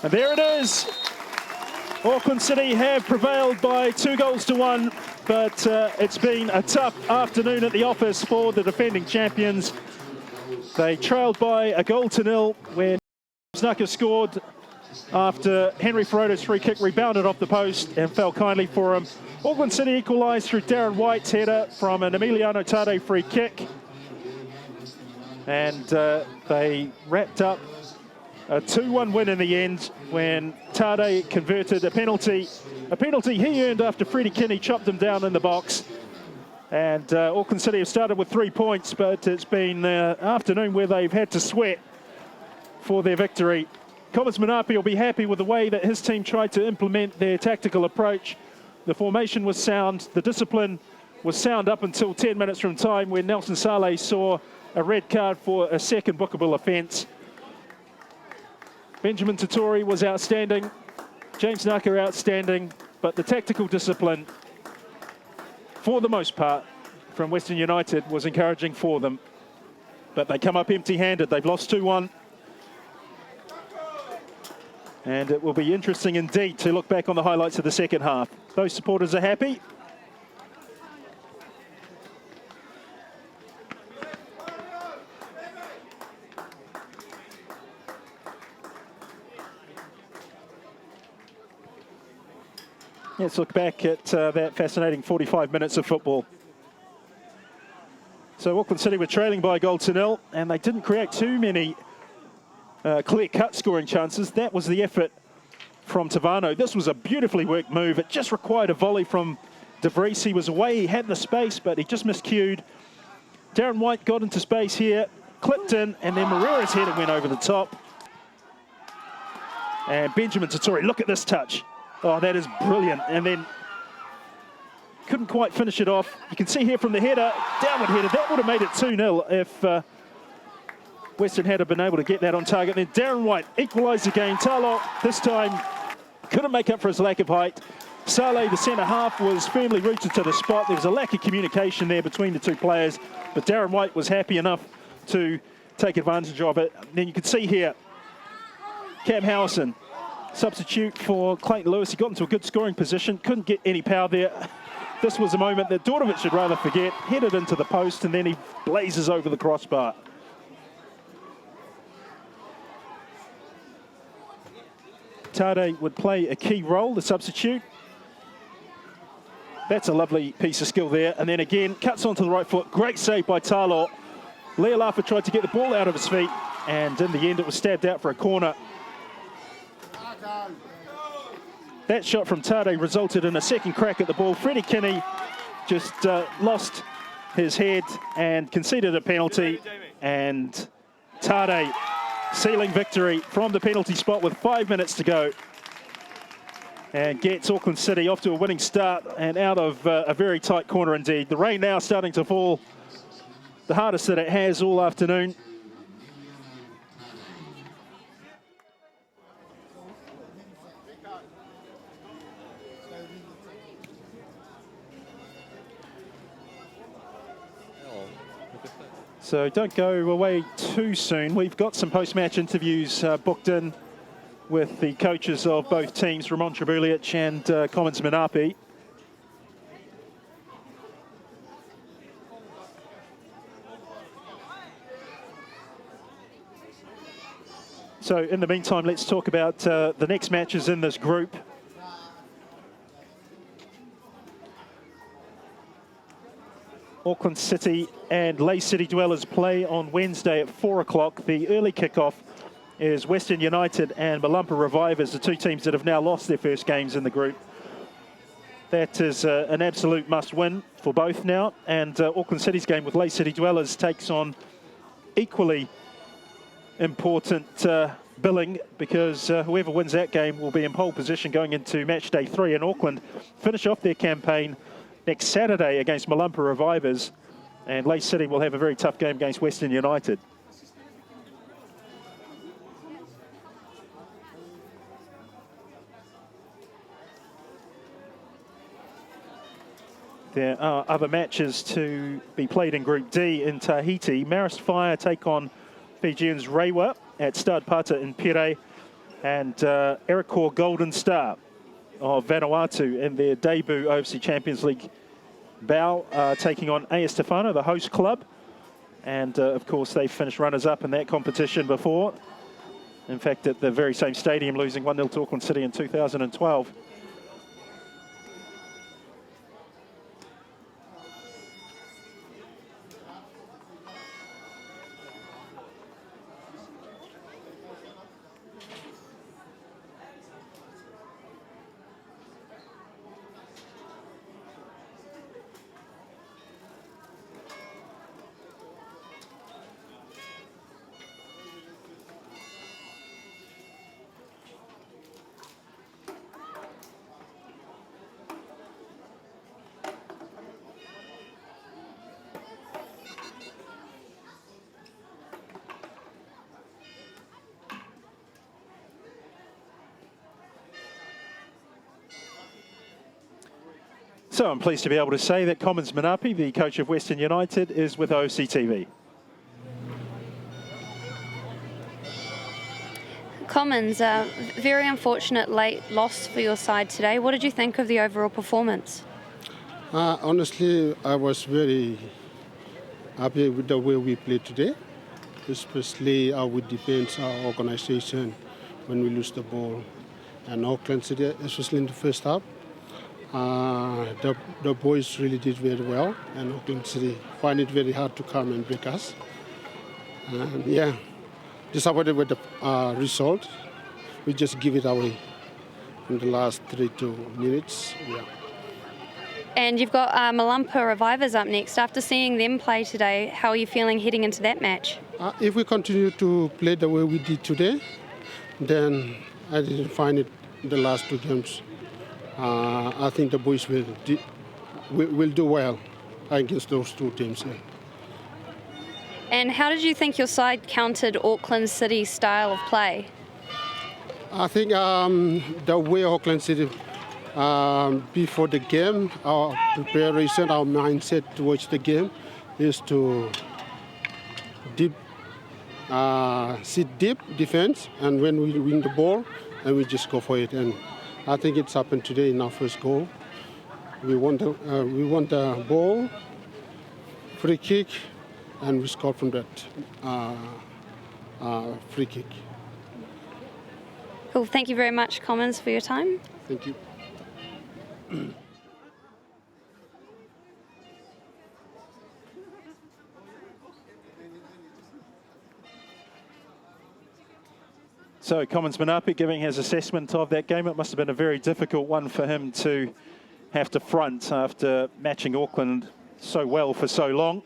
And there it is. Auckland City have prevailed by 2-1, but it's been a tough afternoon at the office for the defending champions. They trailed by 1-0 when Snaka scored after Henry Ferodo's free kick rebounded off the post and fell kindly for him. Auckland City equalised through Darren White's header from an Emiliano Tade free kick. And they wrapped up a 2-1 win in the end when Tade converted a penalty he earned after Freddie Kinney chopped him down in the box. And Auckland City have started with 3 points, but it's been an afternoon where they've had to sweat for their victory. Commons Manapi will be happy with the way that his team tried to implement their tactical approach. The formation was sound, the discipline was sound up until 10 minutes from time when Nelson Saleh saw a red card for a second bookable offence. Benjamin Tatori was outstanding. James Naka outstanding. But the tactical discipline, for the most part, from Western United was encouraging for them. But they come up empty-handed. They've lost 2-1. And it will be interesting indeed to look back on the highlights of the second half. Those supporters are happy. Let's look back at that fascinating 45 minutes of football. So Auckland City were trailing by a goal to nil, and they didn't create too many clear-cut scoring chances. That was the effort from Tavano. This was a beautifully worked move. It just required a volley from De Vries. He was away, he had the space, but he just miscued. Darren White got into space here, clipped in, and then Moreira's header went over the top. And Benjamin Tatori, look at this touch. Oh, that is brilliant. And then couldn't quite finish it off. You can see here from the header, downward header, that would have made it 2-0 if Western had been able to get that on target. Then Darren White equalised the game. Talo this time couldn't make up for his lack of height. Saleh, the centre half, was firmly rooted to the spot. There was a lack of communication there between the two players, but Darren White was happy enough to take advantage of it. Then you can see here, Cam Howison, substitute for Clayton Lewis. He got into a good scoring position, couldn't get any power there. This was a moment that Dordovic should rather forget. Headed into the post, and then he blazes over the crossbar. Tade would play a key role, the substitute. That's a lovely piece of skill there. And then again, cuts onto the right foot. Great save by Talo. Leolafa tried to get the ball out of his feet, and in the end it was stabbed out for a corner. That shot from Tade resulted in a second crack at the ball. Freddie Kinney just lost his head and conceded a penalty. And Tade sealing victory from the penalty spot with 5 minutes to go. And gets Auckland City off to a winning start and out of a very tight corner indeed. The rain now starting to fall, the hardest that it has all afternoon. So don't go away too soon. We've got some post-match interviews booked in with the coaches of both teams, Ramon Trebulic and Commons Manapi. So in the meantime, let's talk about the next matches in this group. Auckland City and Leigh City Dwellers play on Wednesday at 4 o'clock. The early kickoff is Western United and Malumpa Revivers, the two teams that have now lost their first games in the group. That is an absolute must-win for both now. And Auckland City's game with Leigh City Dwellers takes on equally important billing, because whoever wins that game will be in pole position going into match day 3. And Auckland finish off their campaign next Saturday against Malumpa Revivers, and Leigh City will have a very tough game against Western United. There are other matches to be played in Group D in Tahiti. Marist Fire take on Fijians Rewa at Stade Pata in Pire, and Ericor Golden Star of Vanuatu in their debut OFC Champions League bout, taking on AS Stefano, the host club. And of course they finished runners-up in that competition before. In fact, at the very same stadium, losing 1-0 to Auckland City in 2012. So I'm pleased to be able to say that Commons Manapi, the coach of Western United, is with OFC TV. Commons, very unfortunate late loss for your side today. What did you think of the overall performance? Honestly, I was very happy with the way we played today, especially how we defend our organization when we lose the ball. And Auckland City, especially in the first half, the boys really did very well, and Auckland City find it very hard to come and break us. And yeah, disappointed with the result. We just give it away in the last 3 minutes. Yeah. And you've got Malampa Revivers up next. After seeing them play today, how are you feeling heading into that match? If we continue to play the way we did today, then I didn't find it the last 2 games. I think the boys will do well against those 2 teams. Yeah. And how did you think your side countered Auckland City's style of play? I think the way Auckland City, before the game, our preparation, our mindset towards the game is to sit deep defense, and when we win the ball, and we just go for it. And I think it's happened today in our first goal. We won the ball, free kick, and we scored from that free kick. Cool. Thank you very much, Commons, for your time. Thank you. So Commons Manapi giving his assessment of that game. It must have been a very difficult one for him to have to front after matching Auckland so well for so long.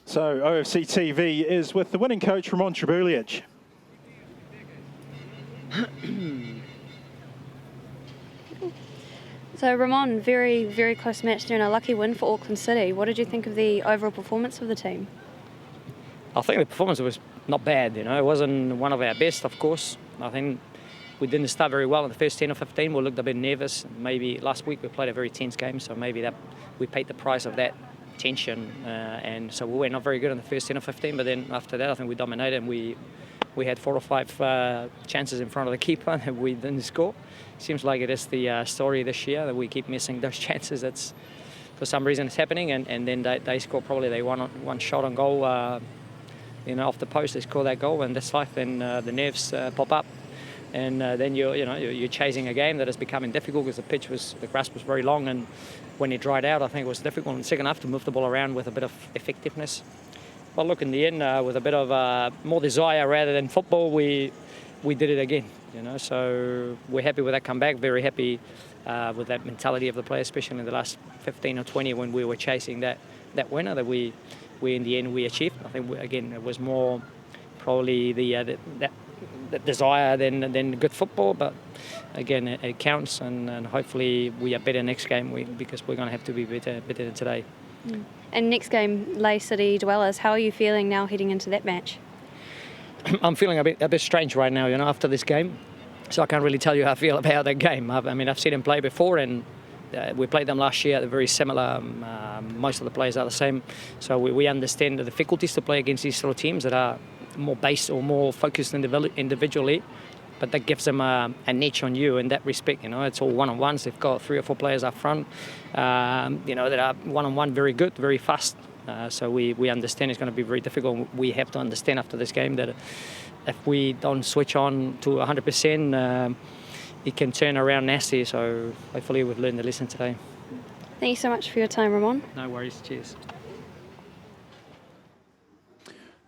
So OFC TV is with the winning coach, Ramon Trebulic. So Ramon, very, very close match there and a lucky win for Auckland City. What did you think of the overall performance of the team? I think the performance was not bad, you know. It wasn't one of our best, of course. I think we didn't start very well in the first 10 or 15. We looked a bit nervous. Maybe last week we played a very tense game, so maybe that we paid the price of that tension. And so we were not very good in the first 10 or 15, but then after that I think we dominated and we had 4 or 5 chances in front of the keeper that we didn't score. Seems like it is the story this year that we keep missing those chances. That's for some reason it's happening, and then they score probably they one shot on goal, off the post. They score that goal, and that's life. Then the nerves pop up, and then you're chasing a game that is becoming difficult because the grass was very long, and when it dried out, I think it was difficult in the second half to move the ball around with a bit of effectiveness. But look, in the end, with a bit of more desire rather than football, we did it again. So we're happy with that comeback. Very happy with that mentality of the players, especially in the last 15 or 20 when we were chasing that winner. That we we in the end we achieved. I think again it was more probably the desire than good football, but again it counts, and hopefully we are better next game because we're going to have to be better than today. And next game, Leigh City Dwellers, how are you feeling now heading into that match? I'm feeling a bit strange right now, after this game. So I can't really tell you how I feel about that game. I've seen them play before, and we played them last year. They're very similar. Most of the players are the same. So we understand the difficulties to play against these sort of teams that are more based or more focused individually. But that gives them a niche on you in that respect. It's all one-on-ones. They've got 3 or 4 players up front, that are one-on-one very good, very fast. So we understand it's going to be very difficult. We have to understand after this game that if we don't switch on to 100%, it can turn around nasty. So hopefully we've learned the lesson today. Thank you so much for your time, Ramon. No worries. Cheers.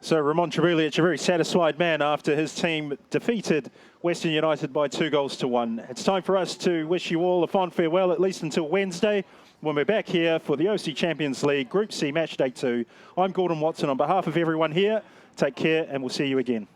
So Ramon Trebulic, a very satisfied man after his team defeated Western United by 2-1. It's time for us to wish you all a fond farewell, at least until Wednesday, when we're back here for the OFC Champions League Group C Match Day 2. I'm Gordon Watson. On behalf of everyone here, take care and we'll see you again.